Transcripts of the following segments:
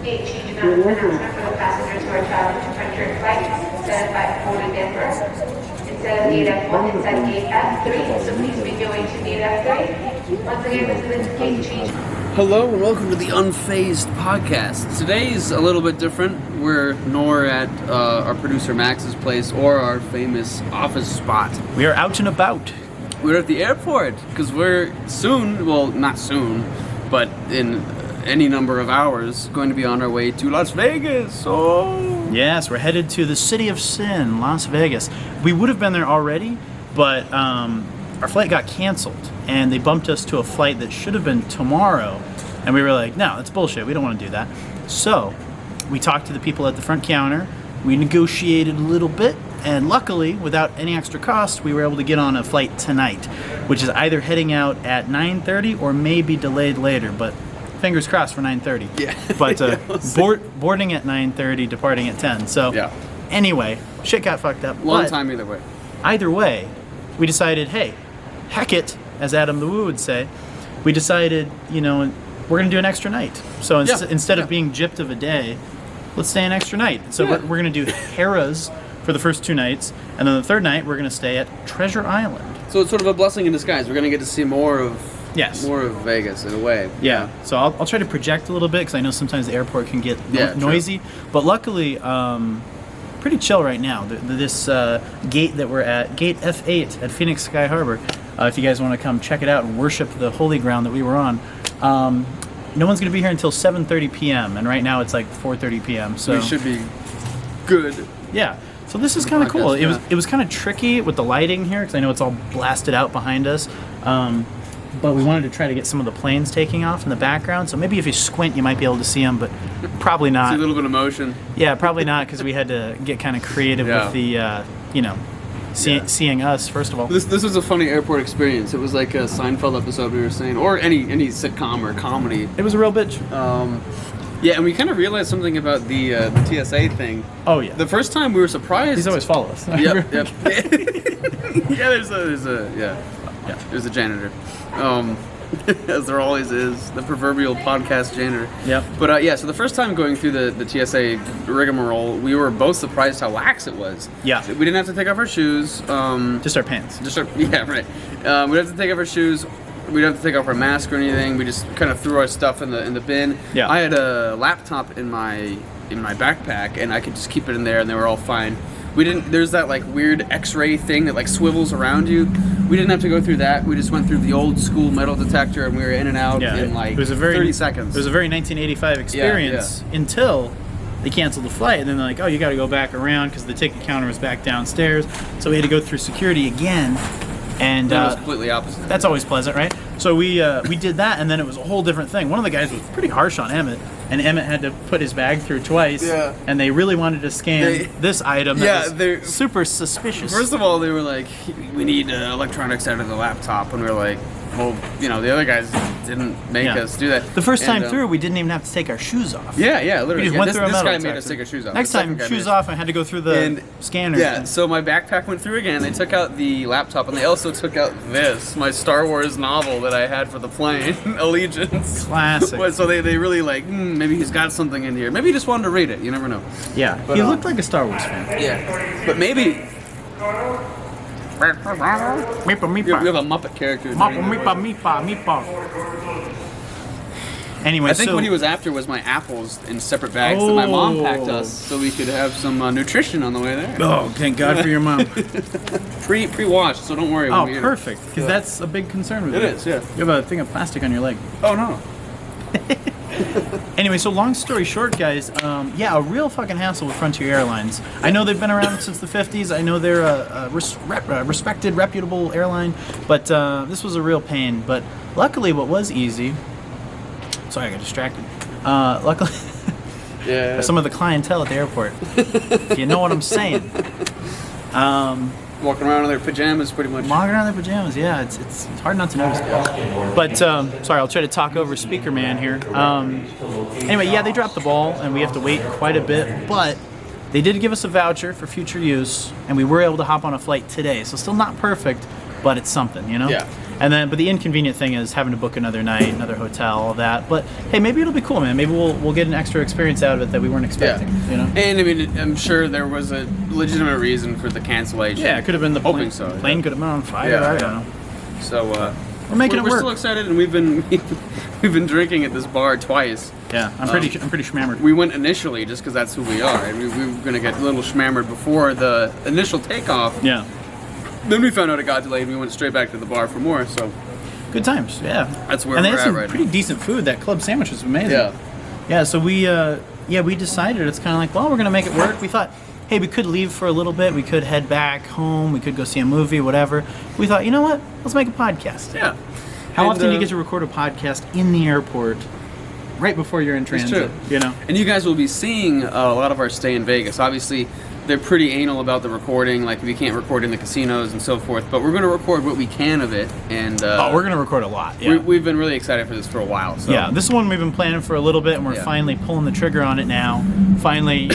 date change announcement for the passengers who are traveling to Frontier flights instead of at Golden Denver. Instead of gate F1, it's at gate F3, so please be going to gate F3. Once again, this is the gate change. Hello and welcome to the Unfazed podcast. Today's a little bit different. We're nor at our producer Max's place or our famous office spot. We are out and about. We're at the airport because we're soon, well not soon, but in any number of hours, going to be on our way to Las Vegas. Oh! Yes, we're headed to the City of Sin, Las Vegas. We would have been there already, but our flight got canceled, and they bumped us to a flight that should have been tomorrow, and we were like, no, that's bullshit, we don't want to do that. So, we talked to the people at the front counter, we negotiated a little bit, and luckily, without any extra cost, we were able to get on a flight tonight, which is either heading out at 9:30 or maybe delayed later, but fingers crossed for 9:30. Yeah. But boarding at 9:30, departing at 10. So, yeah. Anyway, shit got fucked up. Long time either way. Either way, we decided, hey, heck it, as Adam the Woo would say. We decided, we're going to do an extra night. So instead of being gypped of a day, let's stay an extra night. So we're going to do Harrah's for the first 2 nights, and then the third night we're going to stay at Treasure Island. So it's sort of a blessing in disguise. We're going to get to see more of Vegas in a way. Yeah. So I'll try to project a little bit because I know sometimes the airport can get noisy. True. But luckily, pretty chill right now. This gate that we're at, gate F8 at Phoenix Sky Harbor, if you guys want to come check it out and worship the holy ground that we were on, no one's going to be here until 7:30 p.m. And right now it's like 4:30 p.m. So we should be good. Yeah. So this is kind of cool. It was kind of tricky with the lighting here because I know it's all blasted out behind us. But we wanted to try to get some of the planes taking off in the background. So maybe if you squint, you might be able to see them, but probably not. See a little bit of motion. Yeah, probably not because we had to get kind of creative with the, seeing us, first of all. This was a funny airport experience. It was like a Seinfeld episode we were saying, or any sitcom or comedy. It was a real bitch. Yeah, and we kind of realized something about the TSA thing. Oh, yeah. The first time we were surprised. These always follow us. Yep. There's a janitor. As there always is, the proverbial podcast janitor. Yep. But so the first time going through the TSA rigmarole, we were both surprised how lax it was. Yeah. We didn't have to take off our shoes. Just our pants. Right. We didn't have to take off our shoes. We didn't have to take off our mask or anything. We just kind of threw our stuff in the bin. Yeah. I had a laptop in my backpack, and I could just keep it in there, and they were all fine. There's that like weird X-ray thing that like swivels around you. We didn't have to go through that. We just went through the old school metal detector, and we were in and out in like 30 seconds. It was a very 1985 experience until they canceled the flight, and then they're like, oh, you got to go back around because the ticket counter was back downstairs. So we had to go through security again. And that was completely opposite. That's always pleasant, right? So we did that, and then it was a whole different thing. One of the guys was pretty harsh on Emmett, and Emmett had to put his bag through twice. Yeah. And they really wanted to scan this item. That was super suspicious. First of all, they were like, "We need electronics out of the laptop," and we were like, "Well, the other guys didn't make us do that." The first time through, we didn't even have to take our shoes off. Yeah, literally. We just went through a this metal guy made detector. us take our shoes off. Next time, shoes off, I had to go through the scanner. Yeah, so my backpack went through again. They took out the laptop, and they also took out my Star Wars novel that I had for the plane, Allegiance. Classic. So they really like, maybe he's got something in here. Maybe he just wanted to read it. You never know. Yeah, but he looked like a Star Wars fan. Yeah, but maybe... We have a Muppet character. Anyway, I think what he was after was my apples in separate bags that my mom packed us so we could have some nutrition on the way there. Oh, thank God for your mom. Pre-washed, so don't worry. Oh, perfect, because that's a big concern with it. You. It is, yeah. You have a thing of plastic on your leg. Oh, no. Anyway, so long story short, guys, a real fucking hassle with Frontier Airlines. I know they've been around since the 50s. I know they're a respected, reputable airline, but this was a real pain. But luckily, what was easy... Sorry, I got distracted. Luckily, some of the clientele at the airport. You know what I'm saying. Walking around in their pajamas, pretty much. Walking around in their pajamas, yeah. It's hard not to notice. But, sorry, I'll try to talk over Speaker Man here. Anyway, they dropped the ball, and we have to wait quite a bit. But they did give us a voucher for future use, and we were able to hop on a flight today. So still not perfect, but it's something, Yeah. But the inconvenient thing is having to book another night, another hotel, all that. But hey, maybe it'll be cool, man. Maybe we'll get an extra experience out of it that we weren't expecting. Yeah. You know. And I mean, I'm sure there was a legitimate reason for the cancellation. Yeah, it could have been the plane. Hoping so. Plane could have been on fire. Yeah. I don't know. So we're making it work. We're still excited, and we've been drinking at this bar twice. Yeah, I'm pretty schmammered. We went initially just because that's who we are, and we were gonna get a little schmammered before the initial takeoff. Yeah. Then we found out it got delayed, and we went straight back to the bar for more. So good times. Yeah. that's where and they we're had at some right pretty now. decent food. That club sandwich was amazing. Yeah. Yeah. So we decided it's kind of like, well, we're gonna make it work. We thought, hey, we could leave for a little bit. We could head back home. We could go see a movie, whatever. We thought, you know what? Let's make a podcast. Yeah. How And, often do you get to record a podcast in the airport right before you're in transit? true. You know? And you guys will be seeing a lot of our stay in Vegas. Obviously, they're pretty anal about the recording. Like, we can't record in the casinos and so forth. But we're going to record what we can of it. And we're going to record a lot. Yeah. we've been really excited for this for a while. So. Yeah, this is one we've been planning for a little bit, and we're Yeah. finally pulling the trigger on it now. Finally,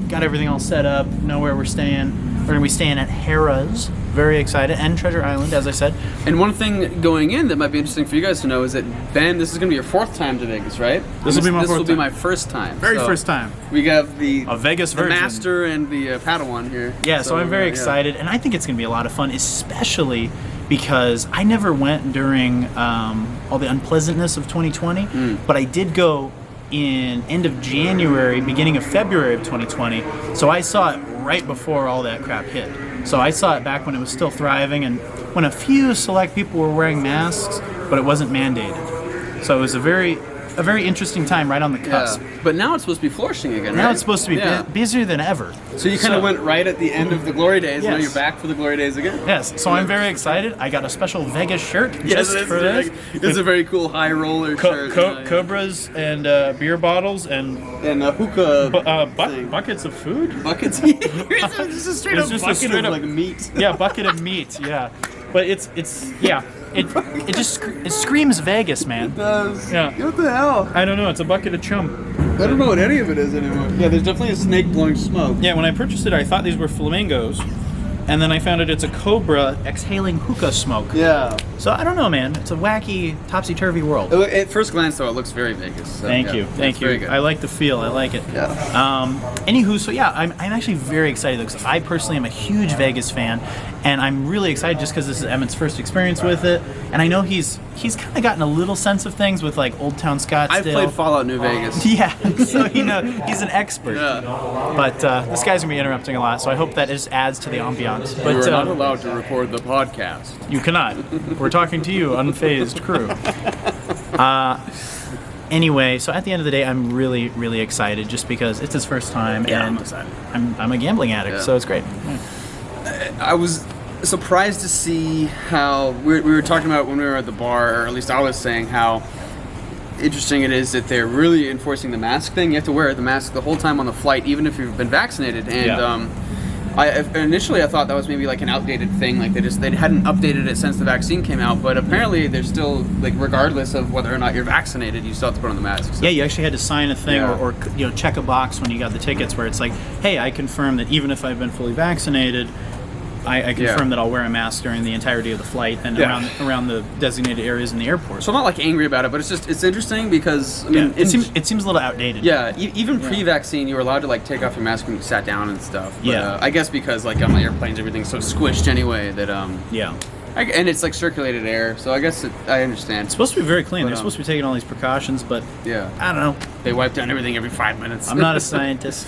got everything all set up, know where we're staying. We're going to be staying at Harrah's. Very excited. And Treasure Island, as I said. And one thing going in that might be interesting for you guys to know is that, Ben, this is going to be your fourth time to Vegas, right? This will be my This fourth will be time. my first time. Very So first time. We got the Vegas the version. master and the Padawan here. Yeah, so I'm very yeah. excited, and I think it's going to be a lot of fun, especially because I never went during all the unpleasantness of 2020, but I did go in end of January, beginning of February of 2020, so I saw it right before all that crap hit. So I saw it back when it was still thriving, and when a few select people were wearing masks, but it wasn't mandated. So it was a very interesting time right on the cusp. Yeah. But now it's supposed to be flourishing again, Now right? it's supposed to be busier than ever. So you kind of went right at the end of the glory days, and now Yes. you're back for the glory days again. Yes, so I'm very excited. I got a special Vegas shirt just for this. It's a very cool high roller shirt. Cobras and beer bottles and And a hookah thing. buckets of food. Buckets. It's just a straight It's up just a bucket straight of up- like meat. Yeah, bucket of meat. Yeah, but it screams Vegas, man. Yeah. What the hell? I don't know. It's a bucket of chum. I don't know what any of it is anymore. Yeah, there's definitely a snake blowing smoke. Yeah, when I purchased it, I thought these were flamingos, and then I found out it's a cobra exhaling hookah smoke. Yeah. So I don't know, man. It's a wacky, topsy-turvy world. At first glance, though, it looks very Vegas. So, Thank yeah, you. it's Thank very you. good. I like the feel. I like it. Yeah. Anywho, so yeah, I'm actually very excited because I personally am a huge Vegas fan, and I'm really excited just because this is Emmett's first experience with it, and I know he's kind of gotten a little sense of things with like Old Town Scottsdale. I've played Fallout New Vegas. Yeah, so he's an expert. Yeah. But this guy's gonna be interrupting a lot, so I hope that just adds to the ambiance. But We're not allowed to record the podcast. you cannot. We're talking to you, Unfazed crew. Anyway, so at the end of the day, I'm really, really excited just because it's his first time, Yeah, and I'm excited. I'm a gambling addict, Yeah. so it's great. I was surprised to see how we were talking about when we were at the bar, or at least I was saying how interesting it is that they're really enforcing the mask thing. You have to wear the mask the whole time on the flight, even if you've been vaccinated. And Yeah. initially I thought that was maybe like an outdated thing, like they hadn't updated it since the vaccine came out. But apparently they're still, like, regardless of whether or not you're vaccinated, you still have to put on the mask. So. Yeah, you actually had to sign a thing Yeah. or check a box when you got the tickets where it's like, hey, I confirm that even if I've been fully vaccinated, I confirm that I'll wear a mask during the entirety of the flight and Yeah. around the designated areas in the airport. So I'm not like angry about it, but it's interesting because I mean it seems a little outdated. Yeah, even pre-vaccine, you were allowed to like take off your mask when you sat down and stuff. But, Yeah. I guess because like on the airplanes, everything's so squished anyway that Yeah. and it's like circulated air, so I guess I understand. It's supposed to be very clean. But, They're supposed to be taking all these precautions, but Yeah, I don't know. they wipe down everything every 5 minutes. I'm not a scientist.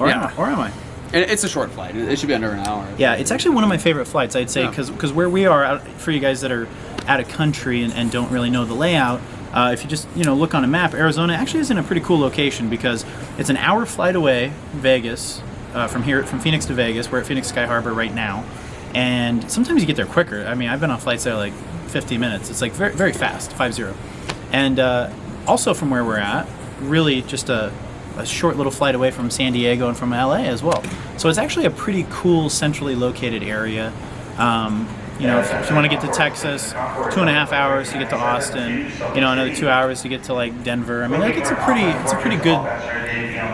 Or Yeah. am I? And it's a short flight. It should be under an hour. Yeah, it's actually one of my favorite flights, I'd say, Yeah. because where we are, for you guys that are out of country and don't really know the layout, if you just look on a map, Arizona actually is in a pretty cool location because it's an hour flight away, Vegas, from Phoenix to Vegas. We're at Phoenix Sky Harbor right now, and sometimes you get there quicker. I mean, I've been on flights that are like 50 minutes. It's like very, very fast, 50. And also from where we're at, really just a short little flight away from San Diego and from LA as well. So it's actually a pretty cool centrally located area. If you want to get to Texas, 2.5 hours to get to Austin, another 2 hours to get to like Denver. I mean, like it's a pretty good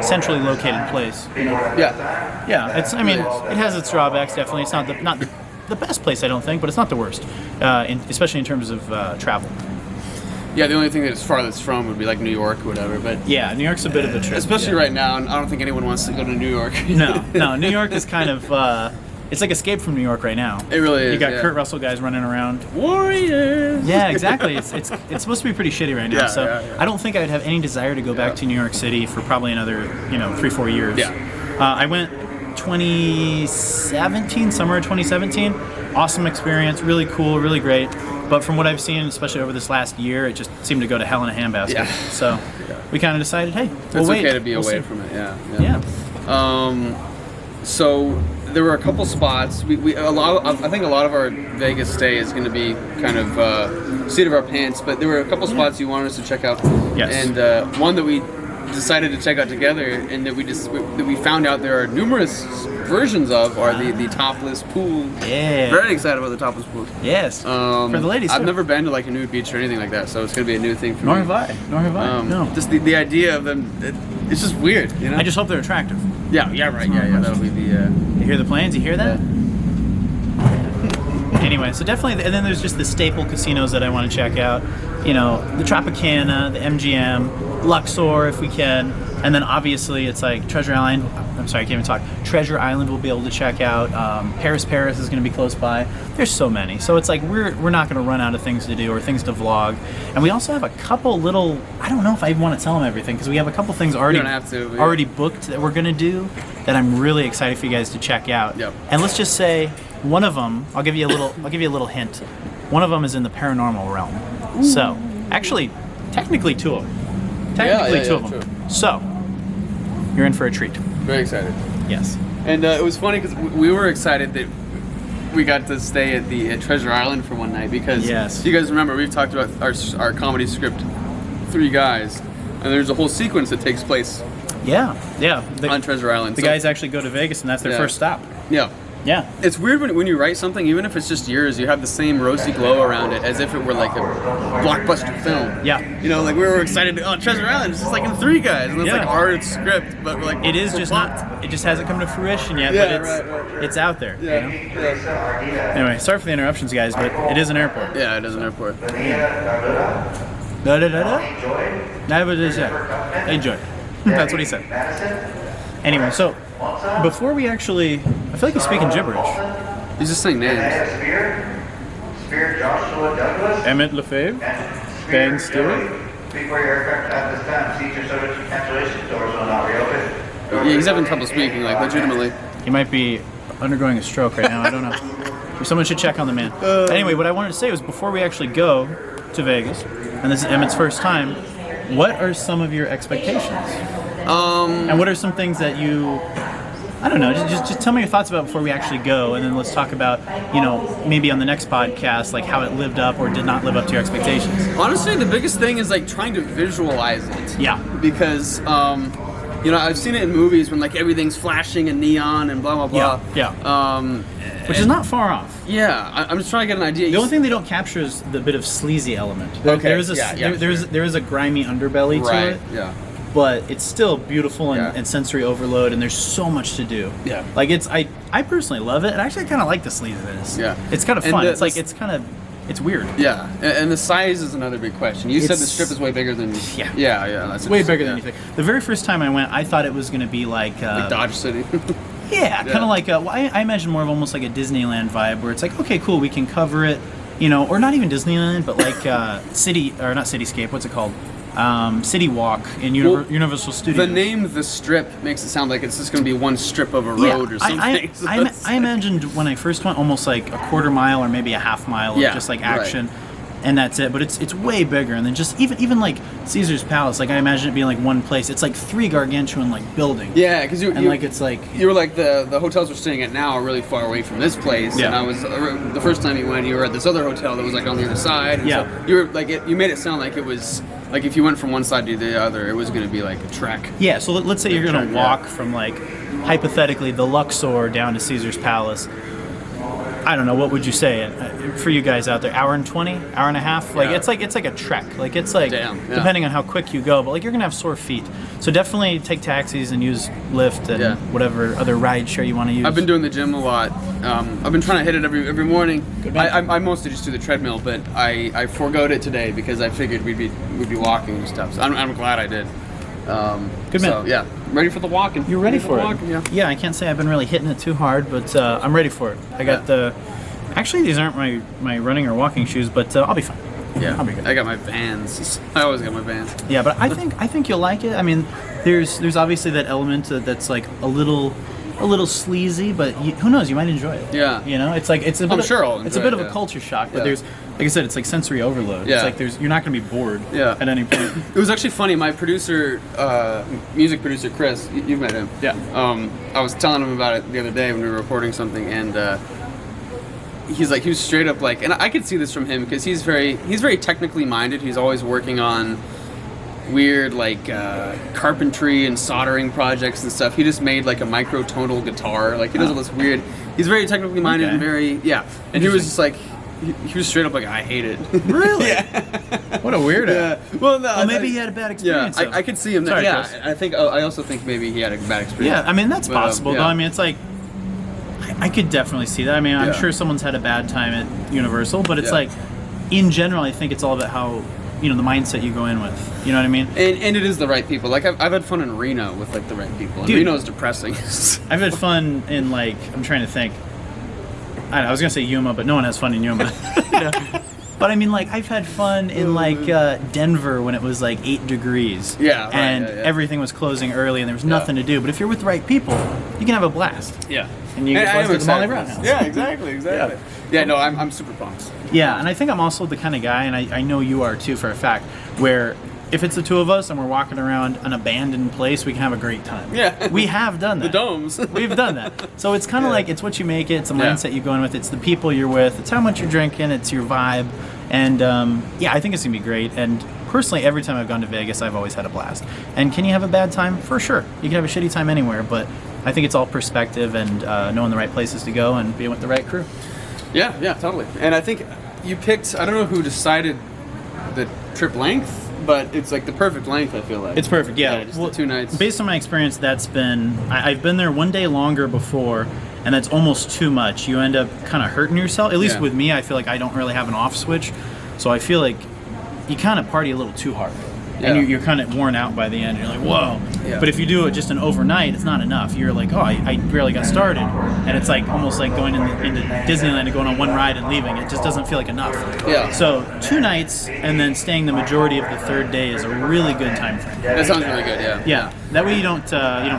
centrally located place. Yeah. Yeah, it has its drawbacks definitely. It's not the the best place, I don't think, but it's not the worst, especially in terms of travel. Yeah, the only thing that's farthest from would be like New York or whatever. But Yeah, New York's a bit of a trip. especially right now, and I don't think anyone wants to go to New York. No, New York is kind of, it's like Escape from New York right now. It really is. You got yeah. Kurt Russell guys running around. Warriors. Yeah, exactly. It's supposed to be pretty shitty right now. Yeah, so yeah. I don't think I'd have any desire to go back to New York City for probably another 3-4 years. Yeah. I went 2017, summer of 2017. Awesome experience, really cool, really great. But from what I've seen, especially over this last year, it just seemed to go to hell in a handbasket. Yeah. So we kind of decided, hey, we'll It's wait. okay to be We'll away see. from it. Yeah. Yeah. So there were a couple spots. I think a lot of our Vegas stay is going to be kind of seat of our pants. But there were a couple spots you wanted us to check out. Yes. And one that we decided to check out together, and that we found out there are numerous versions of, are the topless pool. Yeah. Very excited about the topless pool. Yes. For the ladies. I've too. never been to like a nude beach or anything like that, so it's going to be a new thing for Nor me. have I. No. Just the idea of them, it's just weird, you know. I just hope they're attractive. Yeah, right. Yeah. That'll be the. You hear the planes? You hear that? Anyway, so definitely, and then there's just the staple casinos that I want to check out. The Tropicana, the MGM, Luxor if we can, and then obviously it's like Treasure Island. I'm sorry, I can't even talk. Treasure Island we'll be able to check out. Paris is going to be close by. There's so many, so it's like we're not going to run out of things to do or things to vlog. And we also have a couple little. I don't know if I even want to tell them everything because we have a couple things already don't have to, but already booked that we're going to do that I'm really excited for you guys to check out. Yep. And let's just say one of them. I'll give you a little hint. One of them is in the paranormal realm. Ooh. So, actually, technically two of them. Two of them. True. So, you're in for a treat. Very excited. Yes. And it was funny because we were excited that we got to stay at Treasure Island for one night because Yes. you guys remember we've talked about our comedy script, Three Guys, and there's a whole sequence that takes place Yeah. on Treasure Island. The guys actually go to Vegas, and that's their Yeah. first stop. Yeah. Yeah. It's weird when you write something, even if it's just yours, you have the same rosy glow around it as if it were like a blockbuster film. Yeah. Like we were excited to, Treasure Island, it's just like in Three Guys, and it's Yeah. like our script, but we're like... It is we're just pumped. not. It just hasn't come to fruition yet, Yeah, but right. it's out there. Yeah. Anyway, sorry for the interruptions, guys, but it is an airport. Yeah, it is an airport. Enjoy. That's what he said. Anyway, so before we actually, I feel like he's speaking gibberish. He's just saying names. Spear Joshua Douglas. Emmett Lefebvre, Ben Stewart. Before your aircraft at this time, seat your service cancellation doors will not reopen. Yeah, he's having trouble speaking, like legitimately. He might be undergoing a stroke right now. I don't know. Someone should check on the man. Anyway, what I wanted to say was before we actually go to Vegas, and this is Emmett's first time, what are some of your expectations? And what are some things that you, I don't know, just tell me your thoughts about before we actually go, and then let's talk about, maybe on the next podcast, like how it lived up or did not live up to your expectations. Honestly, the biggest thing is like trying to visualize it. Yeah. Because, I've seen it in movies when like everything's flashing and neon and blah blah blah. Yeah. Which is not far off. Yeah, I'm just trying to get an idea. The only thing they don't capture is the bit of sleazy element. There is a grimy underbelly to it. Yeah. But it's still beautiful and, Yeah. and sensory overload, and there's so much to do. Yeah. Like I personally love it, and actually I kind of like the sleaziness. Yeah. It's kind of And fun. the- It's weird. Yeah, and the size is another big question. You said the strip is way bigger than. Yeah. Yeah. That's Way interesting, bigger than you think. The very first time I went, I thought it was going to be like Dodge City. yeah, kind of like I imagine more of almost like a Disneyland vibe, where it's like, okay, cool, we can cover it, or not even Disneyland, but like not Cityscape. What's it called? City Walk in Universal Studios. The name The Strip makes it sound like it's just going to be one strip of a road or something. I imagined when I first went almost like a quarter mile or maybe a half mile of just like action. Right. And that's it, but it's way bigger. And then just even like Caesar's Palace, like I imagine it being like one place. It's like 3 gargantuan like buildings. Yeah, because you were like the hotels we're staying at now are really far away from this place. Yeah. And I was the first time you went, you were at this other hotel that was like on the other side. And Yeah. So you were like you made it sound like it was like if you went from one side to the other, it was going to be like a trek. Yeah, so let's say you're going to Yeah. walk from like hypothetically the Luxor down to Caesar's Palace. I don't know, what would you say for you guys out there? Hour and 20, hour and a half? Like Yeah. it's like a trek. Like it's like Damn, yeah. depending on how quick you go, but like you're gonna have sore feet. So definitely take taxis and use Lyft and Yeah. whatever other ride share you want to use. I've been doing the gym a lot. I've been trying to hit it every morning. Good man. I mostly just do the treadmill, but I foregoed it today because I figured we'd be walking and stuff. So I'm glad I did. Good man. So yeah, I'm ready for the walking. You're ready for it. Walking, yeah. Yeah, I can't say I've been really hitting it too hard, but I'm ready for it. I got the. Actually, these aren't my running or walking shoes, but I'll be fine. Yeah, I'll be good. I got my Vans. I always got my Vans. Yeah, but I think you'll like it. I mean, there's obviously that element that's like a little sleazy, but who knows? You might enjoy it. Yeah. You know, it's like it's a bit I'm sure I'll it's a enjoy bit it, of a yeah. culture shock, but Yeah. there's like I said, it's like sensory overload. Yeah. It's like you're not going to be bored. Yeah. At any point. It was actually funny. My producer, music producer Chris, you've met him. Yeah. I was telling him about it the other day when we were recording something, and he was straight up like, and I could see this from him because he's very technically minded. He's always working on weird like carpentry and soldering projects and stuff. He just made like a microtonal guitar. Like he does all this weird. He's very technically minded Okay. and very And he was just like. He was straight up like, I hate it. Really? Yeah. What a weirdo. Yeah. Well, no, Well, maybe he had a bad experience. Yeah, I could see him. Sorry, Yeah, Chris. I think. I also think maybe he had a bad experience. Yeah, I mean that's But, possible. yeah. Though I mean it's like I could definitely see that. I mean I'm Yeah. sure someone's had a bad time at Universal, but it's Yeah. like in general I think it's all about how the mindset you go in with. You know what I mean? And it is the right people. Like I've had fun in Reno with like the right people. And Dude. Reno is depressing. I've had fun in like I'm trying to think. I was gonna say Yuma, but no one has fun in Yuma. You know? But I mean, like I've had fun in like Denver when it was like 8 degrees. Yeah, right, and yeah, yeah. everything was closing early, and there was nothing to do. But if you're with the right people, you can have a blast. Yeah. And you get I am buzzed at the Molly excited. Brown house. Yeah, exactly. Yeah, no, I'm super pumped. Yeah, and I think I'm also the kind of guy, and I know you are too for a fact, where if it's the two of us and we're walking around an abandoned place, we can have a great time. Yeah. We have done that. The domes. We've done that. So it's kind of Yeah. like it's what you make it, it's the Yeah. mindset you go in with, it's the people you're with, it's how much you're drinking, it's your vibe. And yeah, I think it's going to be great. And personally, every time I've gone to Vegas, I've always had a blast. And can you have a bad time? For sure. You can have a shitty time anywhere, but I think it's all perspective and knowing the right places to go and being with the right crew. Yeah, totally. And I think you picked. I don't know who decided the trip length, but it's like the perfect length. I feel like It's perfect, yeah. just the 2 nights. Based on my experience, that's been... I've been there one day longer before, and that's almost too much. You end up kind of hurting yourself. At least Yeah. with me, I feel like I don't really have an off switch. So I feel like you kind of party a little too hard. Yeah. And you're kind of worn out by the end. You're like, whoa. Yeah. But if you do it just an overnight, it's not enough. You're like, oh, I barely got started. And it's like almost like going into Disneyland and going on one ride and leaving. It just doesn't feel like enough. Yeah. So 2 nights and then staying the majority of the 3rd day is a really good time frame. That sounds really good. Yeah. Yeah, that way you don't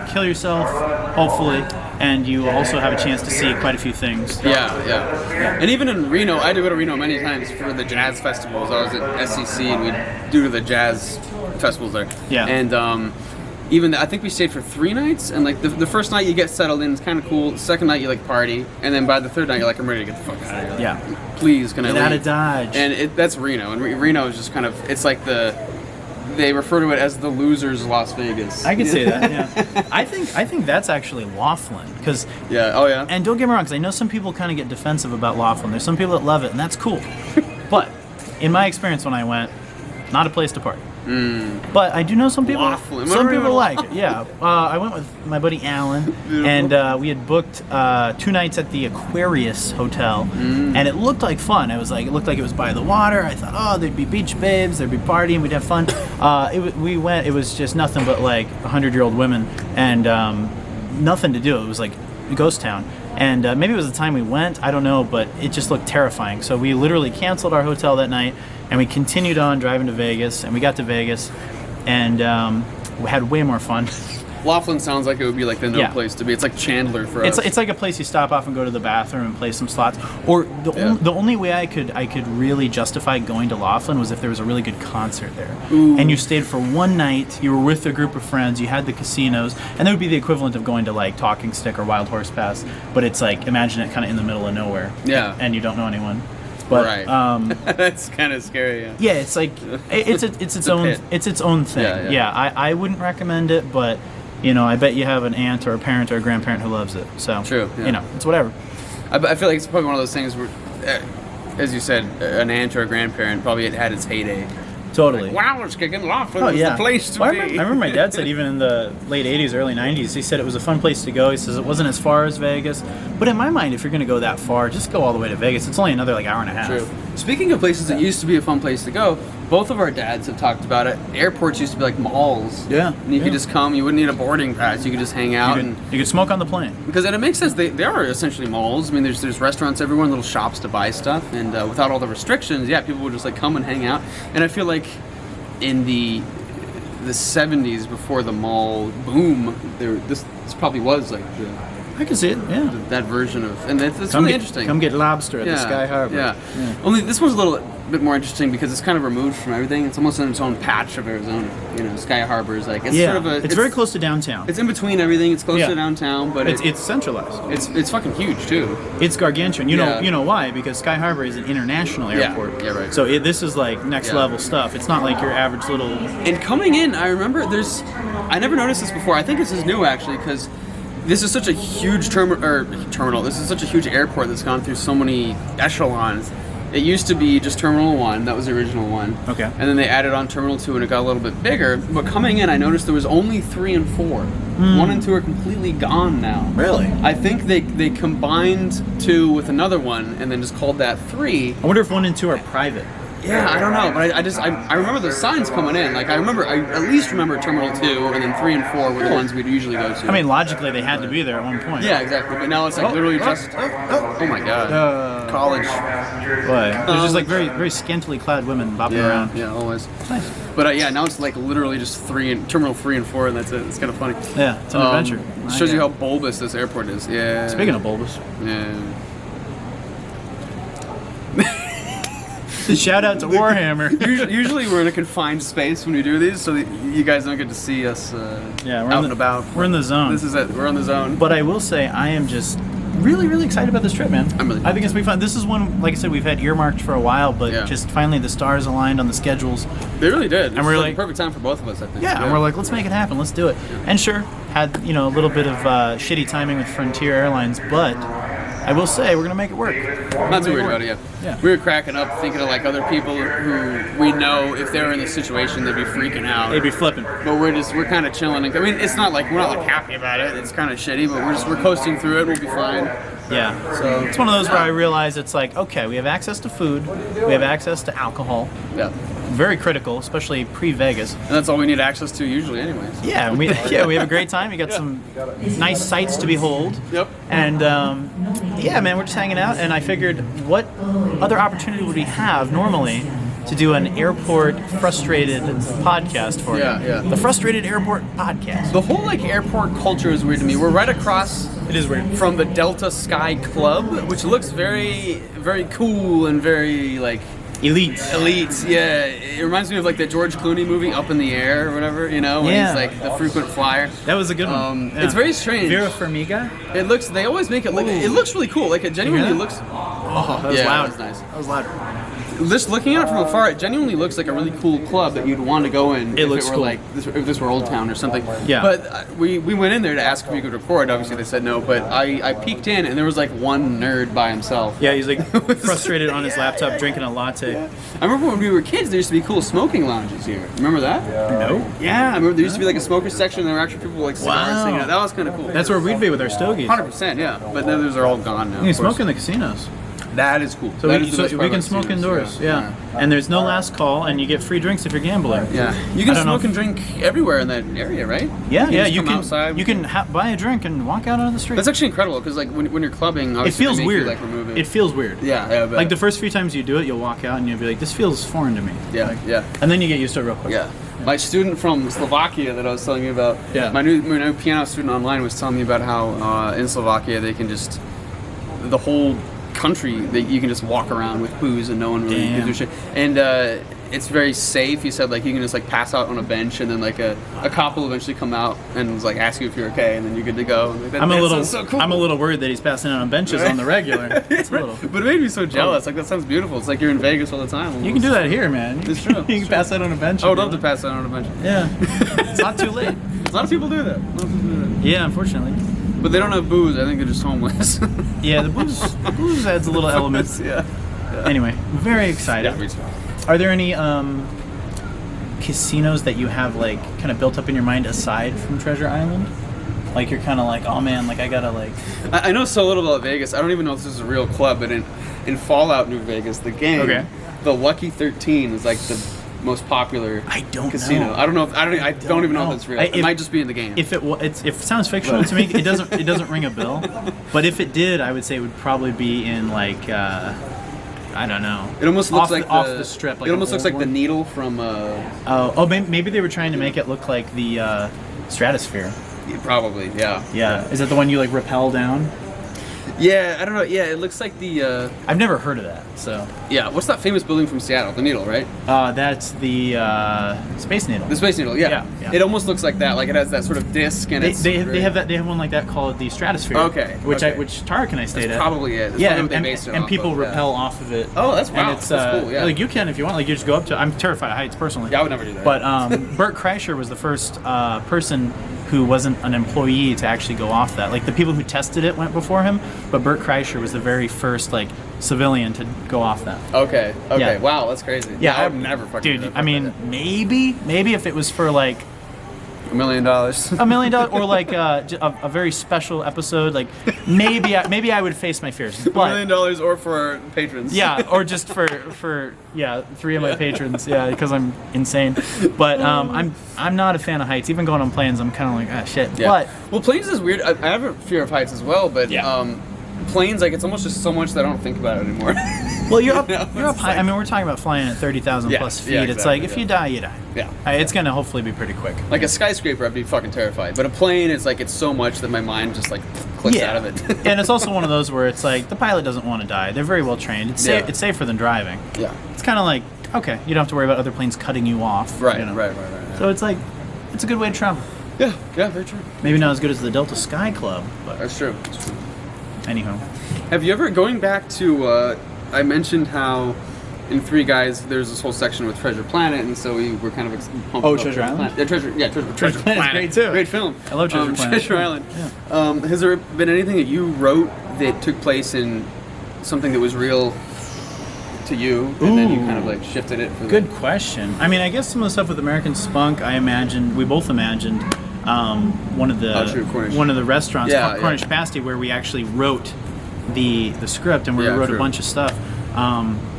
kill yourself, hopefully, and you also have a chance to see quite a few things. Yeah. And even in Reno, I had to go to Reno many times for the jazz festivals. I was at SEC and we'd do the jazz festivals there. Yeah. And even I think we stayed for 3 nights, and like the first night you get settled in, it's kind of cool. The second night you like party, and then by the 3rd night you're like, I'm ready to get the fuck out of here. Yeah. Please, can I Get leave? out of Dodge. And that's Reno, and Reno is just kind of, it's like they refer to it as the losers Las Vegas. I can see that. Yeah, I think that's actually Laughlin, because Yeah. Oh yeah. and don't get me wrong, because I know some people kind of get defensive about Laughlin. There's some people that love it, and that's cool. But in my experience when I went, not a place to party. But I do know some people. Laughlin. Some Remember people when- like it. Yeah, I went with my buddy Alan, and we had booked 2 nights at the Aquarius Hotel, and it looked like fun. It looked like it was by the water. I thought, oh, there'd be beach babes, there'd be partying, we'd have fun. We went. It was just nothing but like 100-year-old women, and nothing to do. It was like a ghost town. And maybe it was the time we went, I don't know, but it just looked terrifying. So we literally canceled our hotel that night, and we continued on driving to Vegas, and we got to Vegas, and we had way more fun. Laughlin sounds like it would be like the no Yeah. place to be. It's like Chandler for us. It's like a place you stop off and go to the bathroom and play some slots. Or the only way I could really justify going to Laughlin was if there was a really good concert there. And you stayed for one night, you were with a group of friends, you had the casinos, and that would be the equivalent of going to like Talking Stick or Wild Horse Pass. But it's like, imagine it kind of in the middle of nowhere. Yeah. And you don't know anyone. But right. That's kind of scary. Yeah. yeah, it's like it's its own pit. it's its own thing. Yeah. I wouldn't recommend it, but I bet you have an aunt or a parent or a grandparent who loves it. So True, yeah. it's whatever. I feel like it's probably one of those things where, as you said, an aunt or a grandparent probably had its heyday. Totally. Wow, it's kicking Laughlin is the place to Well, be. I remember my dad said even in the late 80s, early 90s, he said it was a fun place to go. He says it wasn't as far as Vegas. But in my mind, if you're going to go that far, just go all the way to Vegas. It's only another hour and a half. True. Speaking of places that used to be a fun place to go, both of our dads have talked about it. Airports used to be like malls. Yeah. And you could just come, you wouldn't need a boarding pass, you could just hang out. You could smoke on the plane. Because it makes sense, they are essentially malls. I mean, there's restaurants everywhere, little shops to buy stuff, and without all the restrictions, people would just like come and hang out. And I feel like in the 70s, before the mall boom, this probably was like I can see it, yeah. that version of, and it's really interesting. Come get lobster at the Sky Harbor. Yeah. Only this one's a little bit more interesting because it's kind of removed from everything. It's almost in its own patch of Arizona. Sky Harbor is like, it's sort of it's very close to downtown. It's in between everything. It's close to downtown, but it's centralized. It's fucking huge too. It's gargantuan. You know why? Because Sky Harbor is an international airport. Yeah, right. So this is like next level stuff. It's not like your average little. And coming in, I remember I never noticed this before. I think this is new actually because this is such a huge terminal. This is such a huge airport that's gone through so many echelons. It used to be just Terminal 1, that was the original one. Okay. And then they added on Terminal 2 and it got a little bit bigger. But coming in, I noticed there was only 3 and 4. 1 and 2 are completely gone now. Really? I think they combined 2 with another one and then just called that 3. I wonder if 1 and 2 are private. Yeah, I don't know, but I remember the signs coming in. Like I at least remember Terminal 2, and then 3 and 4 were the ones we'd usually go to. I mean, logically they had to be there at one point. Yeah, exactly. But now it's like literally just. Oh my god. College. But there's just like very very scantily clad women bopping around. Yeah, always. Nice. But now it's like literally just Terminal 3 and 4, and that's it. It's kind of funny. Yeah, it's an adventure. Shows you how bulbous this airport is. Yeah. Speaking of bulbous. Yeah. Shout out to Warhammer. Usually we're in a confined space when we do these, so that you guys don't get to see us we're out and about. We're in the zone. This is it. We're on the zone. But I will say, I am just really, really excited about this trip, man. I think it's gonna be fun. This is one, like I said, we've had earmarked for a while, but just finally the stars aligned on the schedules. They really did. And we're like, perfect time for both of us, I think. Yeah, and we're like, let's make it happen. Let's do it. And sure, had a little bit of shitty timing with Frontier Airlines, but I will say we're gonna make it work. I'm not too worried about it. Yeah. We were cracking up thinking of like other people who we know if they were in this situation they'd be freaking out. They'd be flipping. But we're kind of chilling. I mean, it's not like we're not like happy about it. It's kind of shitty, but we're coasting through it. We'll be fine. Yeah. So it's one of those where I realize it's like, okay, we have access to food, we have access to alcohol. Yeah. Very critical, especially pre-Vegas. And that's all we need access to usually, anyways. Yeah, we have a great time. We got some nice sights to behold. Yep. And man, we're just hanging out. And I figured, what other opportunity would we have normally to do an airport frustrated podcast for you? Yeah. The Frustrated Airport Podcast. The whole like airport culture is weird to me. We're right across. It is weird. From the Delta Sky Club, which looks very, very cool and very like. Elite, yeah. It reminds me of like the George Clooney movie Up in the Air or whatever, when he's like the frequent flyer. That was a good one. It's very strange. Vera Farmiga? They always make it look, it looks really cool. Like it genuinely looks. Oh, that was loud. That was nice. That was loud. Just looking at it from afar, it genuinely looks like a really cool club that you'd want to go in if looks it were cool. like if this were Old Town or something. Yeah. But we went in there to ask if we could record. Obviously they said no, but I peeked in and there was like one nerd by himself. Yeah, he's like frustrated on his laptop drinking a latte. Yeah. I remember when we were kids, there used to be cool smoking lounges here. Remember that? No. Yeah, I remember there used to be like a smoker section and there were actually people with like cigars hanging out. That was kind of cool. That's where we'd be with our stogies. 100%, yeah. But then those are all gone now. You can smoke in the casinos. That is cool. So we can smoke indoors. Yeah. And there's no last call, and you get free drinks if you're gambling. Yeah. You can smoke and drink everywhere in that area, right? Yeah, you can outside. You can buy a drink and walk out on the street. That's actually incredible because like when you're clubbing, obviously it feels they make weird. You, like, remove it. It feels weird. Yeah. Like the first few times you do it, you'll walk out and you'll be like, "This feels foreign to me." Yeah. Yeah. And then you get used to it real quick. Yeah. My student from Slovakia that I was telling you about. Yeah. My new piano student online was telling me about how in Slovakia they can just the whole country that you can just walk around with booze and no one really gives a shit. And it's very safe. He said like you can just like pass out on a bench and then like a cop will eventually come out and like ask you if you're okay and then you're good to go. And, like, I'm a little worried that he's passing out on benches on the regular. It's a little. But it made me so jealous. Like that sounds beautiful. It's like you're in Vegas all the time. Almost. You can do that here, man. It's true. You can pass out on a bench. I would love to pass out on a bench. Yeah. It's not too late. A lot of people do that. Yeah, unfortunately. But they don't have booze. I think they're just homeless. Yeah, the booze adds a little element. Yeah. Anyway, very excited. Yeah, me too. Are there any casinos that you have like kind of built up in your mind aside from Treasure Island? Like you're kind of like, oh man, like I gotta like. I know so little about Vegas. I don't even know if this is a real club, but in Fallout New Vegas, the game, Okay. the Lucky 13 is like the most popular I don't casino. know. I don't know. I don't even know if know. that's real. It might just be in the game. If if it sounds fictional to me, it doesn't ring a bell. But if it did, I would say it would probably be in like I don't know. It almost looks like off the strip. Like it almost an looks old like the one. needle from. Maybe they were trying to make it look like the Stratosphere. Probably, yeah. Yeah, is that the one you like rappel down? Yeah, I don't know. Yeah, it looks like the. I've never heard of that. So Yeah, what's that famous building from Seattle? The Needle, right? that's the Space Needle. The Space Needle. Yeah. Yeah. It almost looks like that. Like it has that sort of disc, and They have one like that called the Stratosphere. Okay, Which okay. which Tarek and I stayed That's at. probably it. That's Yeah, probably and, what they based it and off people of, yeah. rappel off of it. Oh, that's wow. And it's That's cool. Yeah. like you can if you want. Like you just go up to. I'm terrified of heights personally. Yeah, I would never do that. But Bert Kreischer was the first person who wasn't an employee to actually go off that. Like the people who tested it went before him, but Bert Kreischer was the very first like civilian to go off that. Okay. Yeah. Wow, that's crazy. Yeah, I would never fucking do Dude, that. I mean, maybe if it was for like $1 million. $1 million or like a very special episode, like maybe I would face my fears. $1 But million or for our patrons. yeah, or just for 3 of my patrons, yeah, because I'm insane. But I'm not a fan of heights. Even going on planes, I'm kind of like shit. Yeah. But Well, planes is weird. I have a fear of heights as well, but Yeah. planes, like it's almost just so much that I don't think about it anymore. well, you're up, You know, you're up it's high. like- I mean, we're talking about flying at 30,000 Yeah, plus feet. yeah, It's like exactly, if yeah. you die, you die. Yeah. It's gonna hopefully be pretty quick. Like a skyscraper, I'd be fucking terrified. But a plane, it's like it's so much that my mind just like clicks out of it. And it's also one of those where it's like the pilot doesn't want to die. They're very well trained. It's Yeah. it's safer than driving. Yeah. It's kind of like okay, you don't have to worry about other planes cutting you off. Right, you know? right. So it's like it's a good way to travel. Yeah, very true. Maybe not as good as the Delta Sky Club, but That's true. That's true. anyhow. Have you ever, going back to, I mentioned how in Three Guys there's this whole section with Treasure Planet, and so we were kind of pumped Oh, about Treasure Island? Planet. Yeah, Treasure Planet's great, too. Great film. I love Treasure Planet. Treasure Island. Has there been anything that you wrote that took place in something that was real to you, and then you kind of like shifted it for the... Good question. I mean, I guess some of the stuff with American Spunk, we both imagined one of the restaurants, Yeah, Cornish yeah. Pasty, where we actually wrote the script and where Yeah, we wrote true. a bunch of stuff.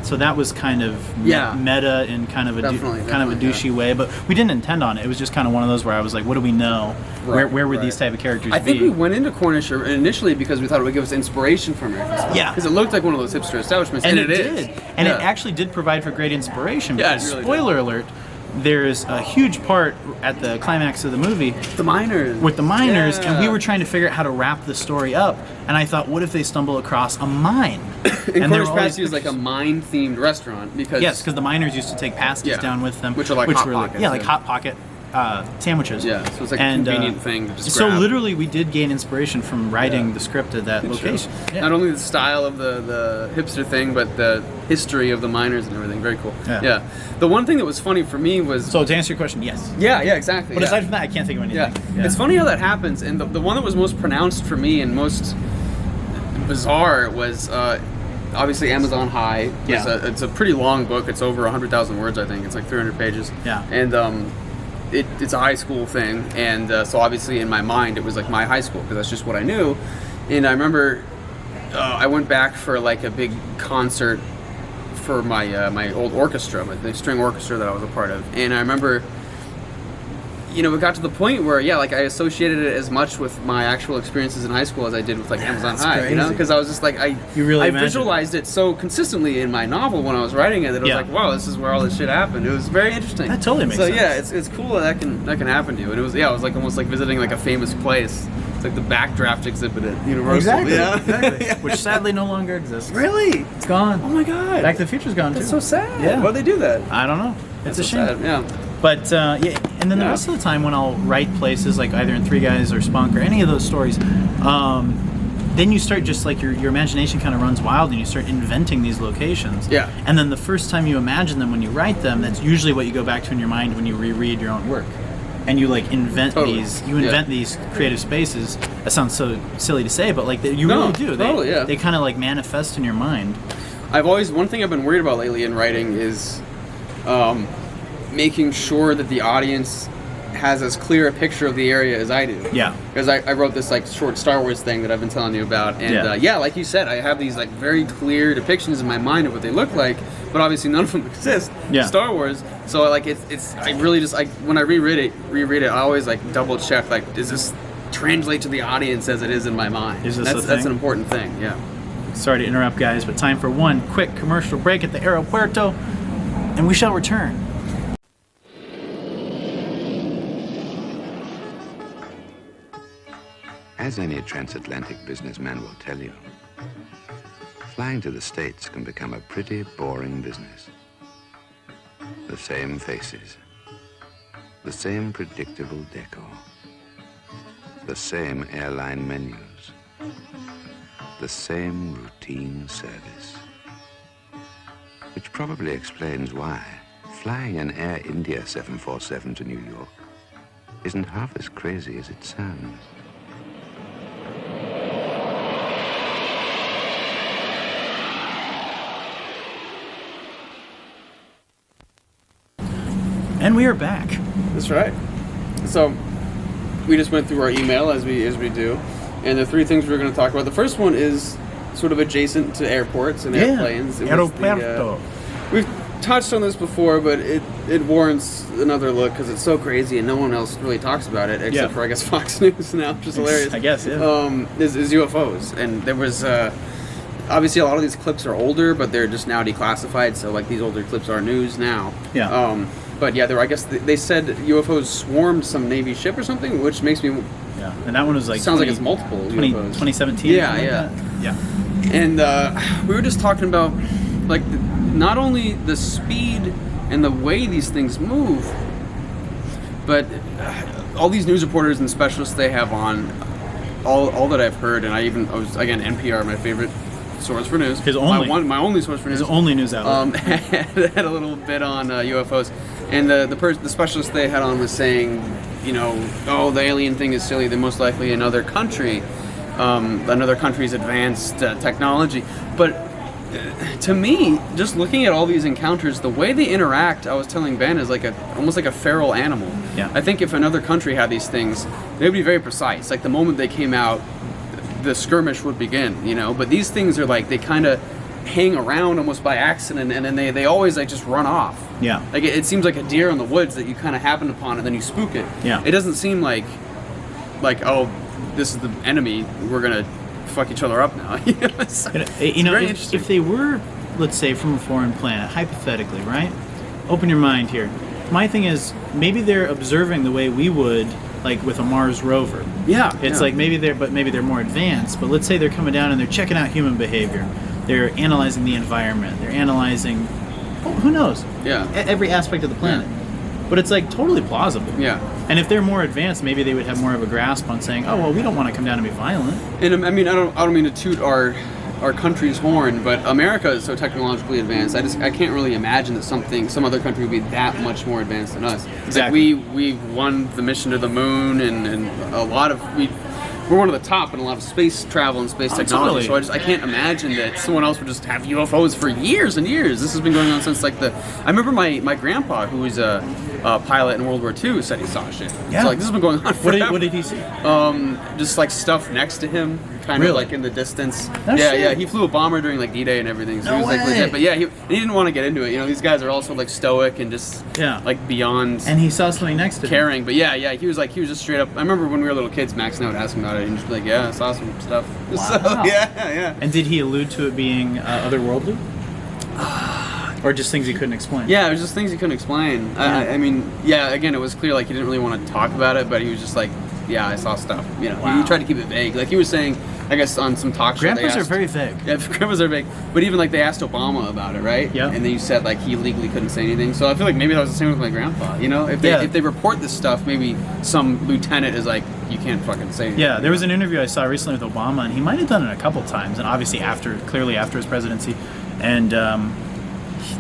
So that was kind of Yeah. meta in kind of a Definitely, douchey way, but we didn't intend on it. It was just kind of one of those where I was like, what do we know? Right, where would right. these type of characters I be? think we went into Cornish initially because we thought it would give us inspiration for American Spunk. Yeah. Because it looked like one of those hipster establishments, and it is. did. And Yeah. it actually did provide for great inspiration. Yeah, it Because, really did. spoiler alert, there's a huge part at the climax of the movie The miners. with the miners, Yeah. and we were trying to figure out how to wrap the story up. And I thought, what if they stumble across a mine? And there Cornish were all these Pasty is like a mine-themed restaurant because... Yes, because the miners used to take pasties Yeah. down with them, Which are like Hot were Pockets, like yeah. hot pocket sandwiches. Yeah, so it's like And, a convenient thing to just So grab. literally, we did gain inspiration from writing Yeah. the script at that location. Yeah. Not only the style of the hipster thing, but the history of the miners and everything. Very cool. Yeah. The one thing that was funny for me was... So to answer your question, yes. yeah, exactly. But yeah. aside from that, I can't think of anything. Yeah. It's funny how that happens, and the one that was most pronounced for me and most bizarre was obviously Amazon High. Yeah. It's a pretty long book. It's over 100,000 words, I think. It's like 300 pages. Yeah. And it's a high school thing, and so obviously in my mind it was like my high school because that's just what I knew. And I remember I went back for like a big concert for my my old orchestra, the string orchestra that I was a part of, and I remember, you know, it got to the point where like I associated it as much with my actual experiences in high school as I did with like Amazon that's High, you know, crazy. because I was just like You really I imagined visualized it so consistently in my novel when I was writing it that it was Yeah. like, wow, this is where all this shit happened. It was very interesting. That totally makes so, sense. yeah, it's cool that can happen to you, and it was like almost like visiting like a famous place. It's like the Backdraft exhibit at Universal. Yeah. exactly. Yeah. Which sadly no longer exists. Really? It's gone. Oh my god. Back to the Future's gone That's too. so sad. Yeah. Why'd they do that? I don't know. It's a That's so shame. sad. Yeah. But yeah, and then the Yeah. rest of the time when I'll write places like either in Three Guys or Spunk or any of those stories, then you start just like your imagination kind of runs wild and you start inventing these locations. Yeah. And then the first time you imagine them when you write them, that's usually what you go back to in your mind when you reread your own work. and you like invent Totally. these creative spaces. That sounds so silly to say, but like you No, really do. totally, yeah. They kind of like manifest in your mind. One thing I've been worried about lately in writing is making sure that the audience has as clear a picture of the area as I do. Yeah. Because I wrote this like short Star Wars thing that I've been telling you about, and like you said, I have these like very clear depictions in my mind of what they look like, but obviously none of them exist. Yeah. Star Wars. So like it's I really just like when I reread it, I always like double check like, does this translate to the audience as it is in my mind? Is this that's a thing? an important thing. Yeah. Sorry to interrupt, guys, but time for one quick commercial break at the aeropuerto, and we shall return. As any transatlantic businessman will tell you, flying to the States can become a pretty boring business. The same faces, the same predictable decor, the same airline menus, the same routine service. Which probably explains why flying an Air India 747 to New York isn't half as crazy as it sounds. And we are back. That's right. So we just went through our email as we do, and the three things we were going to talk about. The first one is sort of adjacent to airports and airplanes. It was Aeropuerto. we've touched on this before, but it warrants another look because it's so crazy and no one else really talks about it except for I guess Fox News now, which is hilarious. I guess, yeah. Is UFOs, and there was obviously a lot of these clips are older, but they're just now declassified. So like these older clips are news now. Yeah. But yeah, I guess they said UFOs swarmed some Navy ship or something, which makes me Yeah, and that one was like sounds like it's multiple UFOs. 2017. Yeah, something yeah. like that. Yeah. And we were just talking about like not only the speed and the way these things move, but all these news reporters and specialists they have on, all that I've heard, and I was again NPR, my favorite source for news. His only. My only source for news. His only news outlet. Had a little bit on UFOs, and the specialist they had on was saying, you know, oh, the alien thing is silly. They're most likely another country's advanced technology. But to me, just looking at all these encounters, the way they interact, I was telling Ben, is like almost like a feral animal. Yeah. I think if another country had these things, they would be very precise. Like the moment they came out, the skirmish would begin, you know. But these things are like, they kind of hang around almost by accident, and then they always like just run off. Yeah. Like it seems like a deer in the woods that you kind of happen upon and then you spook it. Yeah. It doesn't seem like oh, this is the enemy, we're gonna fuck each other up now. It's very interesting. If they were, let's say, from a foreign planet, hypothetically, right? Open your mind here. My thing is, maybe they're observing the way we would, like with a Mars rover. Yeah. It's like maybe they're more advanced, but let's say they're coming down and they're checking out human behavior. They're analyzing the environment. They're analyzing, who knows? Yeah. Every aspect of the planet. But it's like totally plausible. Yeah. And if they're more advanced, maybe they would have more of a grasp on saying, "Oh, well, we don't want to come down and be violent." And I mean, I don't mean to toot our country's horn, but America is so technologically advanced. I can't really imagine that some other country would be that much more advanced than us. Exactly. Like we won the mission to the moon, and a lot of we're one of the top in a lot of space travel and space technology. Totally. So I can't imagine that someone else would just have UFOs for years and years. This has been going on since like I remember my grandpa, who was a pilot in World War II, said he saw shit. Yeah. So like this has been going on forever. What did he see? Just like stuff next to him, kind of like in the distance. No shit. Yeah. He flew a bomber during like D-Day and everything. So No he was like way. legit. But yeah, he didn't want to get into it. You know, these guys are also like stoic and just like beyond And he saw something next to him. caring. But yeah, he was just straight up. I remember when we were little kids, Max and I would ask him about it, and he'd just be like, yeah, I saw some stuff. Wow. So yeah. And did he allude to it being otherworldly? Or just things he couldn't explain? Yeah, it was just things he couldn't explain. I mean, yeah, again, it was clear like he didn't really want to talk about it, but he was just like, yeah, I saw stuff. You know, Wow. he tried to keep it vague. Like he was saying, I guess on some talk show. Grandpas are very vague. Yeah, grandpas are vague. But even like they asked Obama about it, right? Yeah. And then you said like he legally couldn't say anything. So I feel like maybe that was the same with my grandpa. You know, if they report this stuff, maybe some lieutenant is like, you can't fucking say anything. Yeah, there was an interview I saw recently with Obama, and he might have done it a couple times, and obviously clearly after his presidency, and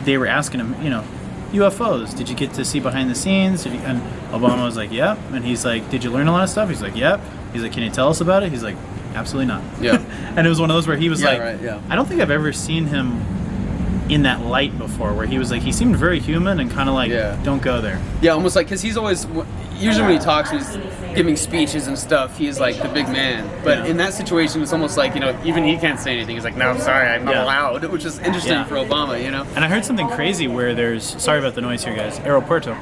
they were asking him, you know, UFOs. Did you get to see behind the scenes? And Obama was like, yep. And he's like, did you learn a lot of stuff? He's like, yep. He's like, can you tell us about it? He's like, absolutely not. Yeah. And it was one of those where he was like, right, yeah. I don't think I've ever seen him in that light before, where he was like, he seemed very human and kind of like, don't go there. Yeah, almost like, because he's always, usually when he talks, he's giving speeches and stuff, he's like the big man. But in that situation, it's almost like, even he can't say anything. He's like, no, sorry, I'm not allowed, which is interesting for Obama, And I heard something crazy where there's, sorry about the noise here, guys, Aeropuerto.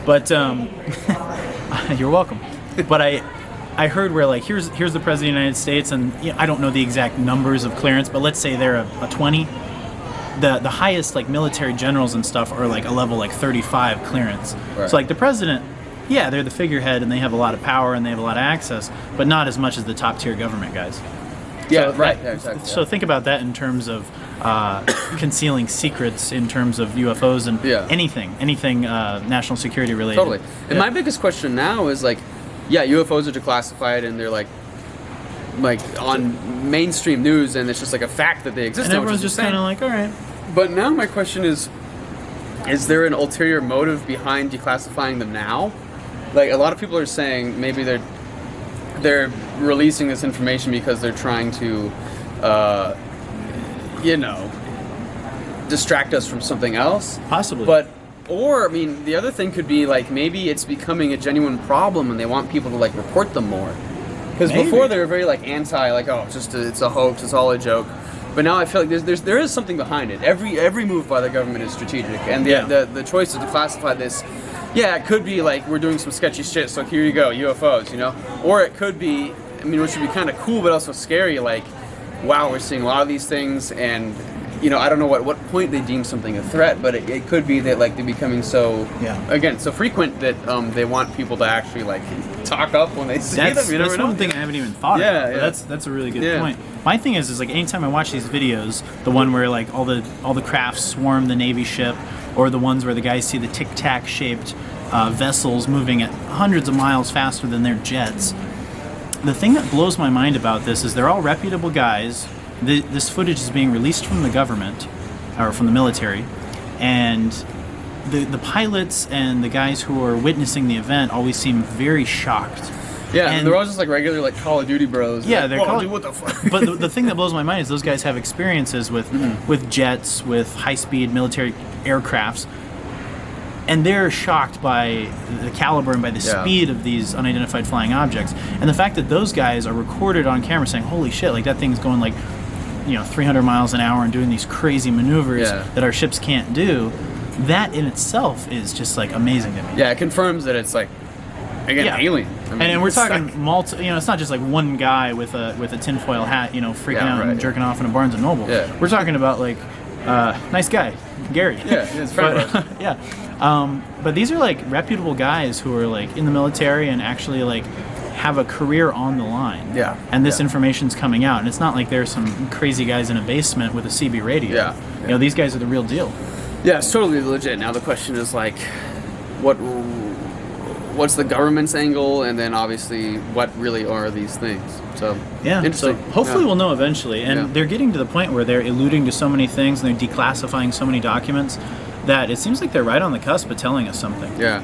But, you're welcome. But I heard where, like, here's the President of the United States, and I don't know the exact numbers of clearance, but let's say they're a 20. The highest, like, military generals and stuff are like a level like 35 clearance. Right. So like the president, they're the figurehead and they have a lot of power and they have a lot of access, but not as much as the top tier government guys. Yeah, so right. Exactly. So think about that in terms of concealing secrets, in terms of UFOs and anything national security related. Totally. And my biggest question now is like, UFOs are declassified and they're like on mainstream news, and it's just like a fact that they exist. And everyone's just kind of like, all right. But now my question is there an ulterior motive behind declassifying them now? Like, a lot of people are saying maybe they're releasing this information because they're trying to, distract us from something else. Possibly. Or, I mean, the other thing could be, like, maybe it's becoming a genuine problem and they want people to, like, report them more. Because before they were very, like, anti, like, oh, it's a hoax, it's all a joke. But now I feel like there is something behind it. Every move by the government is strategic. And the choice to declassify this, it could be, like, we're doing some sketchy shit, so here you go, UFOs, Or it could be, I mean, which would be kind of cool but also scary, like, wow, we're seeing a lot of these things, and I don't know at what point they deem something a threat, but it could be that, like, they're becoming so frequent that they want people to actually, like, talk up when they see them. That's one thing I haven't even thought of. That's a really good point. My thing is like, anytime I watch these videos, the one where, like, all the crafts swarm the Navy ship, or the ones where the guys see the tic-tac shaped vessels moving at hundreds of miles faster than their jets. The thing that blows my mind about this is they're all reputable guys. This footage is being released from the government, or from the military, and the pilots and the guys who are witnessing the event always seem very shocked. Yeah, and they're all just like regular, like, Call of Duty bros. Yeah, like, they're dude, what the fuck? But the thing that blows my mind is those guys have experiences with jets, with high-speed military aircrafts, and they're shocked by the caliber and by the speed of these unidentified flying objects. And the fact that those guys are recorded on camera saying, holy shit, like, that thing's going, like, 300 miles an hour and doing these crazy maneuvers that our ships can't do, that in itself is just, like, amazing to me. Yeah, it confirms that it's, like, again, alien. I mean, and we're talking it's not just like one guy with a tinfoil hat, freaking out and jerking off in a Barnes & Noble. Yeah. We're talking about, like, nice guy, Gary. Yeah, his friend. But these are, like, reputable guys who are, like, in the military and actually, like, have a career on the line. Yeah. And this information's coming out, and it's not like there's some crazy guys in a basement with a CB radio. Yeah. These guys are the real deal. Yeah, it's totally legit. Now the question is, like, what's the government's angle, and then obviously what really are these things. So interesting. So hopefully we'll know eventually. And they're getting to the point where they're alluding to so many things and they're declassifying so many documents that it seems like they're right on the cusp of telling us something. Yeah.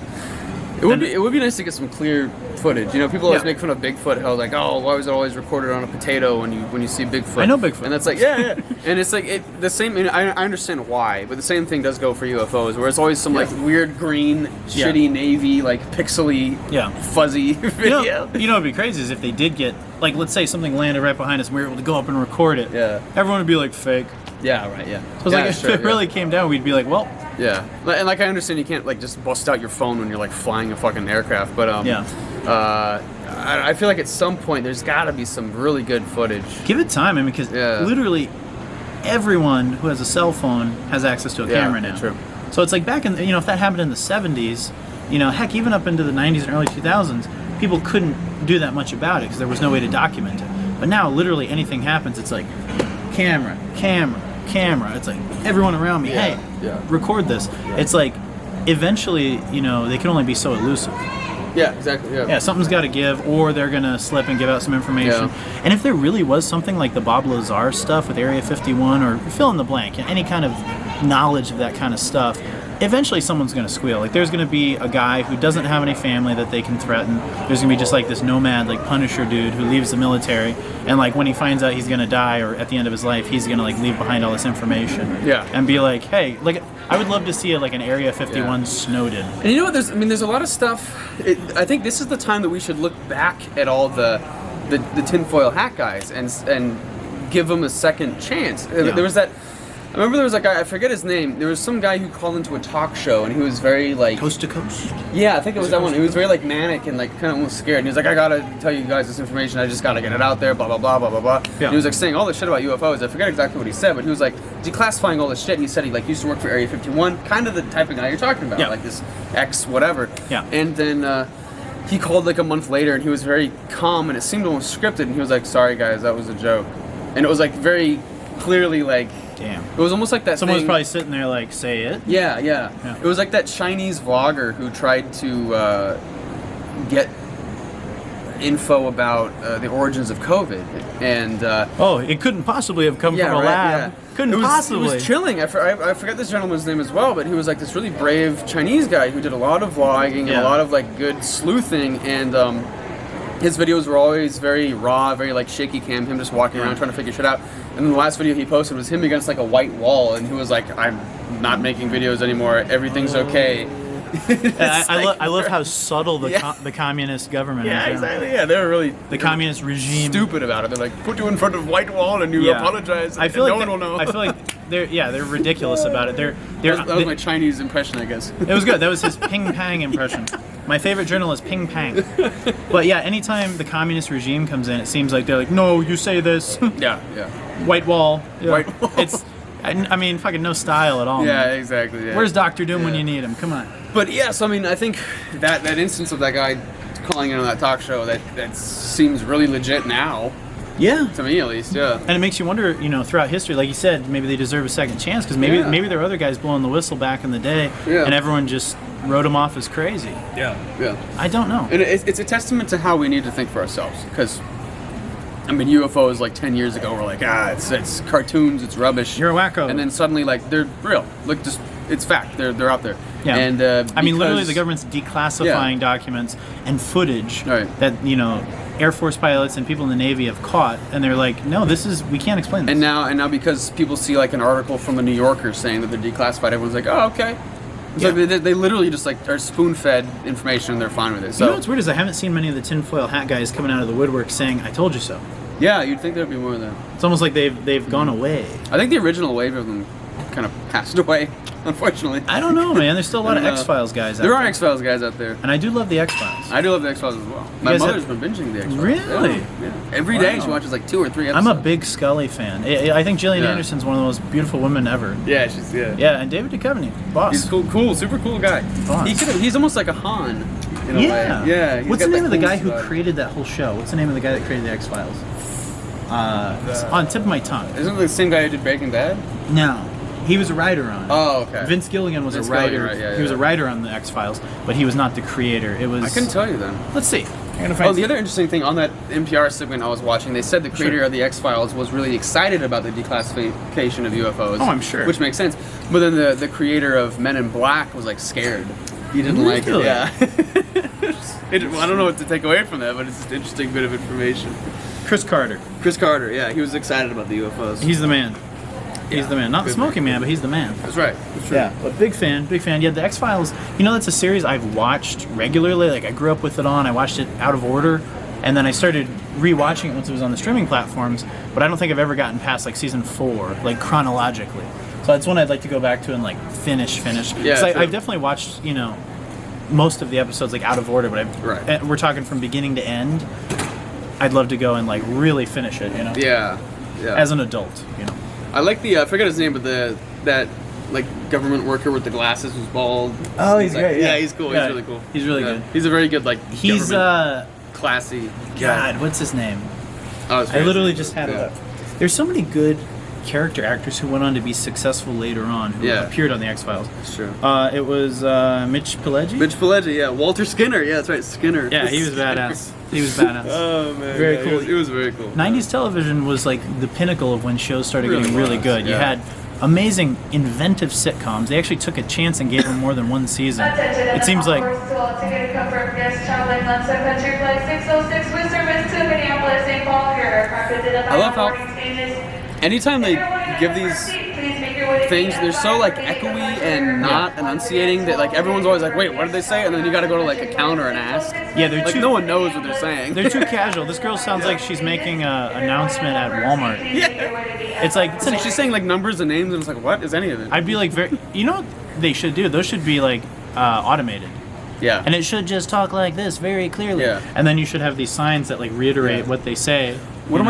It would be nice to get some clear footage. People always make fun of Bigfoot. How, like, oh, why was it always recorded on a potato when you see Bigfoot? I know Bigfoot. And that's like, and it's like the same. And I understand why, but the same thing does go for UFOs, where it's always some like weird green, shitty navy, like pixely, fuzzy video. What'd be crazy is if they did get, like, let's say something landed right behind us and we were able to go up and record it. Yeah. Everyone would be like, fake. Yeah. Right. Yeah. So it's like if it really came down, we'd be like, well. Yeah, and like I understand you can't like just bust out your phone when you're like flying a fucking aircraft, but I feel like at some point there's got to be some really good footage. Give it time, I mean, because literally everyone who has a cell phone has access to a camera now. True. So it's like back in if that happened in the 70s, heck, even up into the 90s and early 2000s, people couldn't do that much about it because there was no way to document it. But now literally anything happens, it's like camera. It's like everyone around me, record this. Yeah. It's like eventually, they can only be so elusive. Yeah, exactly. Yeah, something's got to give, or they're going to slip and give out some information. Yeah. And if there really was something like the Bob Lazar stuff with Area 51, or fill in the blank, any kind of knowledge of that kind of stuff, eventually someone's going to squeal. Like, there's going to be a guy who doesn't have any family that they can threaten. There's going to be just like this nomad, like Punisher dude who leaves the military, and like when he finds out he's going to die or at the end of his life, he's going to like leave behind all this information. Yeah. And be like, hey, like I would love to see like an Area 51 Snowden. And you know what? There's a lot of stuff. I think this is the time that we should look back at all the tinfoil hat guys and give them a second chance. Yeah. There was that. I remember there was a guy, I forget his name. There was some guy who called into a talk show, and he was very like Coast to coast. Yeah, I think it was that one. He was very like manic and like kind of almost scared. And he was like, I gotta tell you guys this information. I just gotta get it out there. Blah blah blah blah blah blah. Yeah. And he was like saying all this shit about UFOs. I forget exactly what he said, but he was like declassifying all this shit. And he said he like used to work for Area 51, kind of the type of guy you're talking about, Yeah. like this ex whatever. Yeah. And then he called like a month later, and he was very calm, and it seemed almost scripted. And he was like, "Sorry guys, that was a joke," and it was like very clearly like. Damn. It was almost like that Someone was thing. probably sitting there like, say it. Yeah. Yeah. It was like that Chinese vlogger who tried to get info about the origins of COVID, and Oh, it couldn't possibly have come from a lab. Couldn't possibly. It was chilling. I forgot this gentleman's name as well, but he was like this really brave Chinese guy who did a lot of vlogging and Yeah. a lot of like good sleuthing, and his videos were always very raw, very like shaky cam, him just walking around trying to figure shit out. And then the last video he posted was him against like a white wall, and he was like, "I'm not making videos anymore. Everything's okay." I love how subtle the communist government is. Yeah, exactly. Yeah, they were really The communist regime. stupid about it. They're like, put you in front of a white wall and you Yeah. apologize. I feel and like no one will know. I feel like they're ridiculous about it. that was my Chinese impression, I guess. It was good. That was his Ping Pang impression. My favorite journal is Ping Pang. But yeah, anytime the communist regime comes in, it seems like they're like, no, you say this. Yeah. White wall. Yeah. White wall. It's, I mean, fucking no style at all. Yeah, man. exactly. Yeah. Where's Doctor Doom when Yeah. you need him? Come on. But yes, I mean, I think that instance of that guy calling in on that talk show, that seems really legit now, Yeah. to me at least. Yeah. And it makes you wonder, throughout history, like you said, maybe they deserve a second chance because maybe there were other guys blowing the whistle back in the day, Yeah. and everyone just wrote them off as crazy. Yeah. I don't know. And it's a testament to how we need to think for ourselves, because I mean, UFOs like 10 years ago were like, it's cartoons, it's rubbish. You're a wacko. And then suddenly, like, they're real. Look, just it's fact. They're out there. Yeah. And I mean, literally, because- the government's declassifying documents and footage Right. that Air Force pilots and people in the Navy have caught, and they're like, no, we can't explain this. And now because people see like an article from the New Yorker saying that they're declassified, everyone's like, oh, okay. It's like they literally just like are spoon-fed information and they're fine with it. So you know what's weird is I haven't seen many of the tinfoil hat guys coming out of the woodwork saying, "I told you so." yeah, you'd think there'd be more of that. It's almost like they've gone away. I think the original wave of them kind of passed away, unfortunately. I don't know, man. There's still a lot of I don't know. X-Files guys out There there. are X-Files guys out there. And I do love the X-Files. I do love the X-Files as well. My guys mother's have- been binging the X-Files. Really? Yeah. Every day Wow. she watches like 2 or 3 I'm episodes. a big Scully fan. I think Gillian Yeah. Anderson's one of the most beautiful women ever. Yeah, she's Yeah, and David Duchovny, boss. He's cool, super cool guy. Boss. He's almost like a Han in a Yeah. way. Yeah. he's What's got the name that of the cool guy who vibe. created that whole show? What's the name of the guy that created the X-Files? It's on the tip of my tongue. Isn't it the same guy who did Breaking Bad? No, he was a writer on it. Oh, okay. Vince Gilligan was Vince a writer. Gilligan, right, yeah, He was a yeah. writer on the X-Files, but he was not the creator. It was. I can tell you then. Let's see. I'm gonna find Oh, the other interesting thing on that NPR segment I was watching, they said the creator of the X-Files was really excited about the declassification of UFOs. Oh, I'm sure. Which makes sense. But then the creator of Men in Black was like scared. He didn't like it. Really? Yeah. I don't know what to take away from that, but it's just an interesting bit of information. Chris Carter. Chris Carter, yeah, he was excited about the UFOs. He's the man. He's Yeah. the man. Not the Good smoking man, but he's the man. That's right. That's true. Yeah, but big fan, big fan. Yeah, the X-Files, that's a series I've watched regularly. Like, I grew up with it on. I watched it out of order. And then I started rewatching it once it was on the streaming platforms. But I don't think I've ever gotten past, like, season 4, like, chronologically. So that's one I'd like to go back to and, like, finish. Yeah, 'Cause true. I've definitely watched, most of the episodes, like, out of order. But Right. we're talking from beginning to end. I'd love to go and, like, really finish it, Yeah. as an adult, I like the I forget his name, but that like government worker with the glasses who's bald. Oh, he's like, great, yeah. he's cool. Yeah, He's really cool. he's really Yeah. good. He's a very good like He's, government classy. God, what's his name? Oh, it's I very- literally just had it yeah. up. There's so many good character actors who went on to be successful later on who Yeah. appeared on the X-Files. That's true. It was Mitch Pileggi. Mitch Pileggi, yeah. Walter Skinner, yeah, that's right, Skinner. Yeah, he was badass. He was badass. Oh man, Very yeah, cool. It was very cool. 90s television was like the pinnacle of when shows started Really getting really was, good. You yeah. had amazing, inventive sitcoms. They actually took a chance and gave them more than one season. It seems like... Ticket confirmed guest traveling on Country Flight 606 with service to Minneapolis, St. Paul. I love how anytime they give these things, they're so like echoey and not enunciating that like everyone's always like, wait, what did they say? And then you got to go to like a counter and ask. Yeah, they're like too, no one knows what they're saying. They're too casual. This girl sounds like she's making an announcement at Walmart. Yeah. It's like she's saying like numbers and names, and it's like, what is any of it? I'd be like, you know what they should do? Those should be like automated. Yeah. And it should just talk like this very clearly. Yeah. And then you should have these signs that like reiterate what they say. One of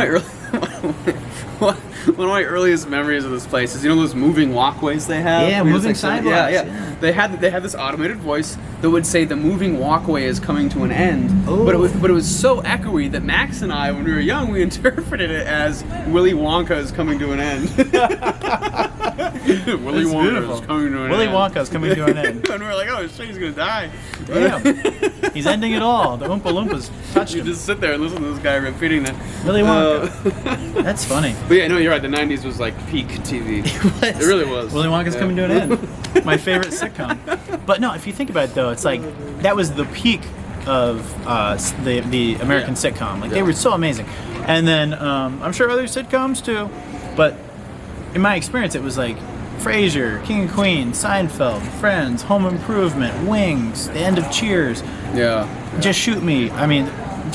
my earliest memories of this place is, you know, those moving walkways they have. Yeah, moving sidewalks. Yeah. They had this automated voice that would say the moving walkway is coming to an end. Oh. But it was so echoey that Max and I, when we were young, we interpreted it as Willy Wonka is coming to an end. Willy Wonka is coming to an end. Willy Wonka is coming to an end. And we were like, oh shit, he's gonna die. Damn. He's ending it all. The Oompa Loompas touched You him. just sit there and listen to this guy repeating that. Willy Wonka. That's funny. But yeah, no, you're right. The 90s was like peak TV. It really was. Willy Wonka's coming to an end. My favorite sitcom. But no, if you think about it though, it's like that was the peak of the American sitcom. Like they were so amazing. And then I'm sure other sitcoms too. But in my experience, it was like Frasier, King and Queen, Seinfeld, Friends, Home Improvement, Wings, the end of Cheers. Yeah. Just Shoot Me. I mean,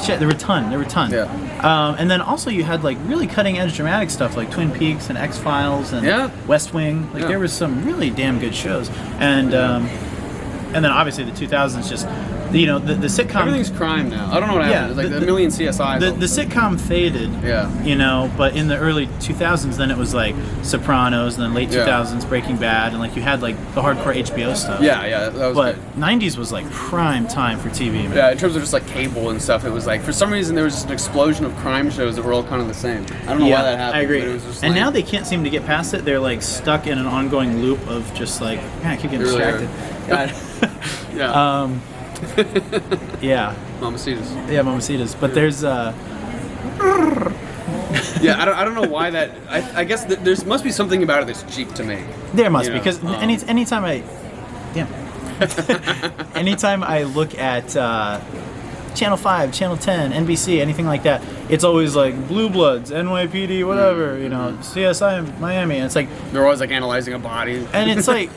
shit, there were a ton. Yeah. And then also you had like really cutting edge dramatic stuff like Twin Peaks and X-Files and West Wing. Like there was some really damn good shows. And then obviously the 2000s just, you know, the sitcom. Everything's crime now. I don't know what happened. It's like a million CSIs. The sitcom faded. Yeah. You know, but in the early 2000s, then it was like Sopranos, and then late 2000s Breaking Bad, and like you had like the hardcore HBO stuff. Yeah, that was but good. 90s was like prime time for TV. Man. Yeah, in terms of just like cable and stuff, it was like for some reason there was just an explosion of crime shows that were all kind of the same. I don't know why that happened. I agree. But it was just and like, now they can't seem to get past it. They're like stuck in an ongoing loop of just like, man, I keep getting distracted. Yeah. Yeah. Mamacitas. Yeah, Mamacitas. But there's yeah, I don't know why that. I guess there must be something about it that's cheap to make. There must be, because anytime I look at Channel 5, Channel 10, NBC, anything like that, it's always like Blue Bloods, NYPD, whatever, you know, CSI Miami, and it's like they're always like analyzing a body. And it's like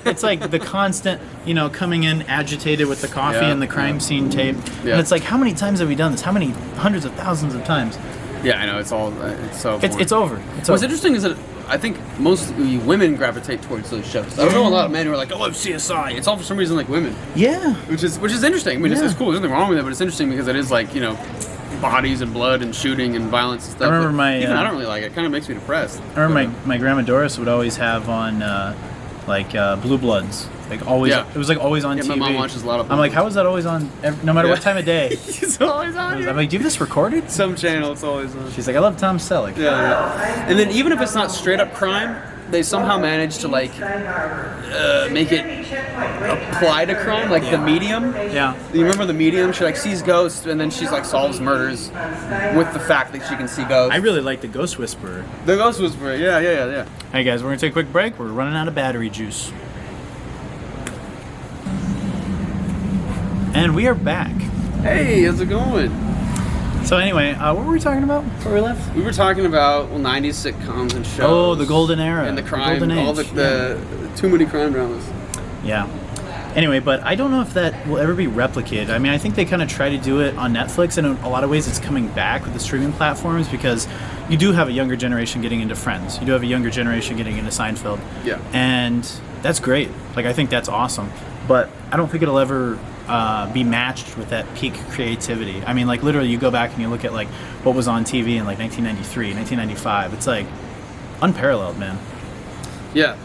the constant, you know, coming in agitated with the coffee and the crime scene tape. Yeah. And it's like, how many times have we done this? How many hundreds of thousands of times? Yeah, I know, it's all so it's over. What's interesting is that I think mostly women gravitate towards those shows. I don't know a lot of men who are like, oh, I love CSI. It's all for some reason like women. Yeah. Which is interesting. I mean, it's cool. There's nothing wrong with it, but it's interesting because it is like, you know, bodies and blood and shooting and violence and stuff. I remember I don't really like it. It kind of makes me depressed. I remember my grandma Doris would always have on Blue Bloods. Like always, it was like always on TV. My mom watches a lot of. I'm like, how is that always on? No matter what time of day. It's always on. I'm like, do you have this recorded? Some channel, it's always on. She's like, I love Tom Selleck. Yeah. And then even if it's not straight up crime, they somehow manage to like make it apply to crime, like The Medium. Yeah. You remember The Medium? She like sees ghosts and then she's like solves murders with the fact that she can see ghosts. I really like The Ghost Whisperer. The Ghost Whisperer, yeah. Hey guys, we're gonna take a quick break. We're running out of battery juice. And we are back. Hey, how's it going? So anyway, what were we talking about before we left? We were talking about 90s sitcoms and shows. Oh, the golden era. And the crime, golden age. all the too many crime dramas. Yeah. Anyway, but I don't know if that will ever be replicated. I mean, I think they kind of try to do it on Netflix, and in a lot of ways it's coming back with the streaming platforms because you do have a younger generation getting into Friends. You do have a younger generation getting into Seinfeld. Yeah. And that's great. Like, I think that's awesome. But I don't think it'll ever be matched with that peak creativity. I mean, like, literally, you go back and you look at, like, what was on TV in, like, 1993, 1995. It's, like, unparalleled, man. Yeah,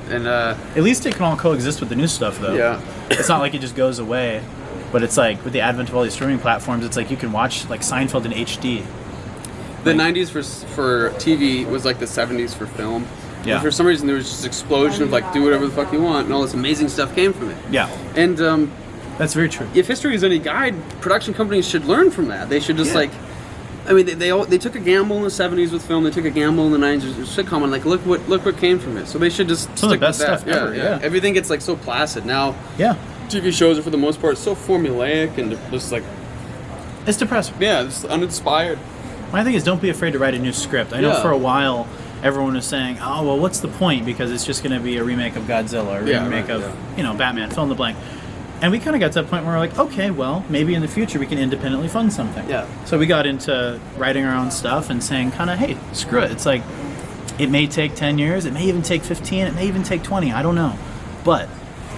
and at least it can all coexist with the new stuff, though. Yeah. It's not like it just goes away, but it's like with the advent of all these streaming platforms, it's like you can watch like Seinfeld in HD. The 90s for TV was like the 70s for film. Yeah. And for some reason, there was just an explosion of like do whatever the fuck you want, and all this amazing stuff came from it. Yeah. And that's very true. If history is any guide, production companies should learn from that. They should just like. I mean, they took a gamble in the '70s with film. They took a gamble in the '90s with sitcom, and like look what came from it. So they should just Some of stick the best with that. stuff ever, yeah. Everything gets like so placid now. Yeah. TV shows are for the most part so formulaic and just like It's depressing. it's uninspired. My thing is, don't be afraid to write a new script. I know Yeah. for a while everyone was saying, oh, well, what's the point? Because it's just going to be a remake of Godzilla, or a remake of, Batman, fill in the blank. And we kind of got to that point where we're like, okay, well, maybe in the future we can independently fund something. Yeah. So we got into writing our own stuff and saying kind of, hey, screw it. It's like, it may take 10 years, it may even take 15, it may even take 20, I don't know. But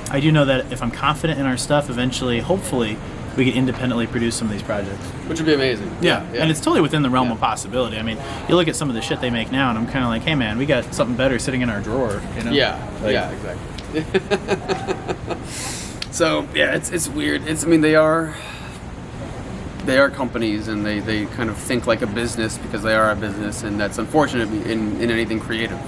I do know that if I'm confident in our stuff, eventually, hopefully, we can independently produce some of these projects. Which would be amazing. Yeah, and it's totally within the realm of possibility. I mean, you look at some of the shit they make now, and I'm kind of like, hey man, we got something better sitting in our drawer. You know? Yeah, exactly. So yeah, it's weird. I mean, they are companies, and they kind of think like a business because they are a business, and that's unfortunate in anything creative,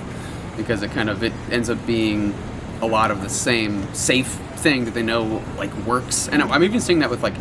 because it ends up being a lot of the same safe thing that they know like works. And I'm even seeing that with like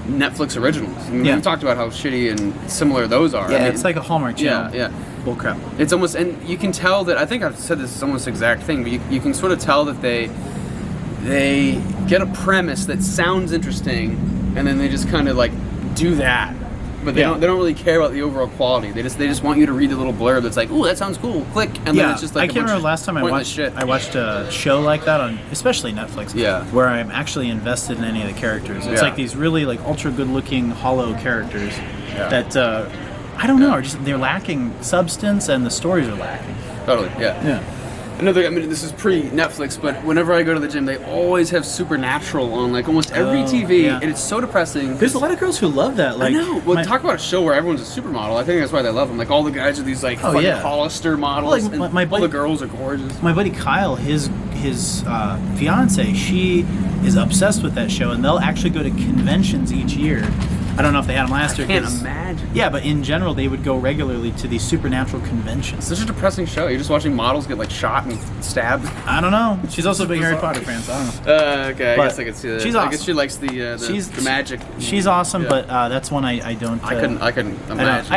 Netflix originals. I mean, we've talked about how shitty and similar those are. Yeah, I mean, it's like a Hallmark channel. Yeah. Bullcrap. It's almost, and you can tell that, I think I've said this almost exact thing, but you can sort of tell that they get a premise that sounds interesting, and then they just kind of like do that. But they don't really care about the overall quality. They just want you to read the little blurb that's like, ooh, that sounds cool, click, and then it's just like I can't remember last time I watched a show like that on, especially Netflix, where I'm actually invested in any of the characters. It's like these really like ultra good looking hollow characters that I don't know, they're lacking substance, and the stories are lacking. Totally, yeah. Another, I mean, this is pre-Netflix, but whenever I go to the gym, they always have Supernatural on, like, almost every TV, and it's so depressing. There's a lot of girls who love that. Like, I know. Well, talk about a show where everyone's a supermodel. I think that's why they love them. Like, all the guys are these, like, fucking Hollister models, well, like, all the girls are gorgeous. My buddy Kyle, his fiance, she is obsessed with that show, and they'll actually go to conventions each year. I don't know if they had them last year. I can't imagine. Yeah, but in general, they would go regularly to these supernatural conventions. It's such a depressing show. You're just watching models get like shot and stabbed. I don't know. She's also a big Harry Potter fan, so I don't know. Okay, I guess I could see that. She's awesome. I guess she likes the magic. She's awesome, but that's one I don't. I couldn't imagine.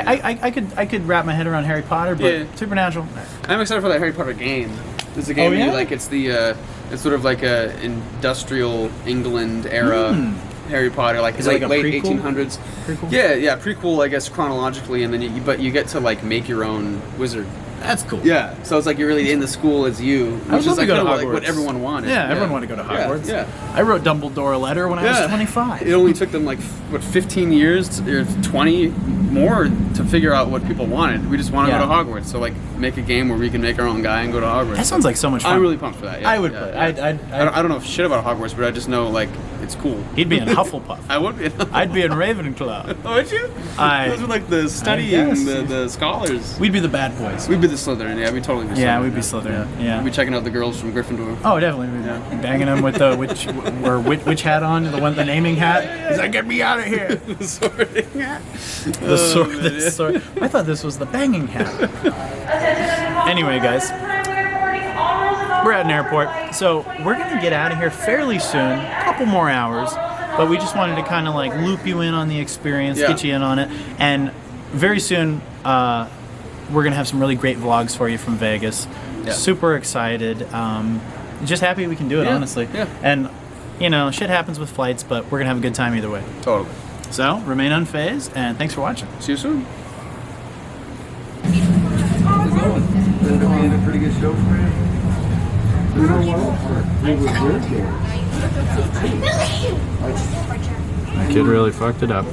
I could wrap my head around Harry Potter, but Supernatural. I'm excited for that Harry Potter game. There's a game where you, like, it's it's sort of like a industrial England era. Harry Potter, like it's like late 1800s. Prequel? Yeah, prequel, I guess, chronologically, and then you get to like make your own wizard. That's cool. Yeah, so it's like you're really in the school as you, which is like, like what everyone wanted. Yeah, everyone wanted to go to Hogwarts. Yeah. I wrote Dumbledore a letter when I was 25. It only took them like 15 years or 20 more to figure out what people wanted. We just want to go to Hogwarts, so like make a game where we can make our own guy and go to Hogwarts. That sounds like so much fun. I'm really pumped for that. Yeah, I would play. I don't know shit about Hogwarts, but I just know like it's cool. He'd be in Hufflepuff. I would be. I'd be in Ravenclaw. Oh, would you? Those were like the studying, the scholars. We'd be the bad boys. We'd be the Slytherin. Yeah, we'd totally be Slytherin. Yeah, we'd be Slytherin. Yeah. We'd be checking out the girls from Gryffindor. Oh, definitely. We'd be banging them with the witch hat on, the naming hat. He's like, get me out of here. The sorting hat. The sword. I thought this was the banging hat. Anyway, guys. We're at an airport, so we're going to get out of here fairly soon, a couple more hours, but we just wanted to kind of like loop you in on the experience, get you in on it, and very soon we're going to have some really great vlogs for you from Vegas. Yeah. Super excited. Just happy we can do it, honestly. Yeah. And, you know, shit happens with flights, but we're going to have a good time either way. Totally. So, remain unfazed, and thanks for watching. See you soon. It's been a pretty good show for you. You know what? It was good here. Kid really fucked it up.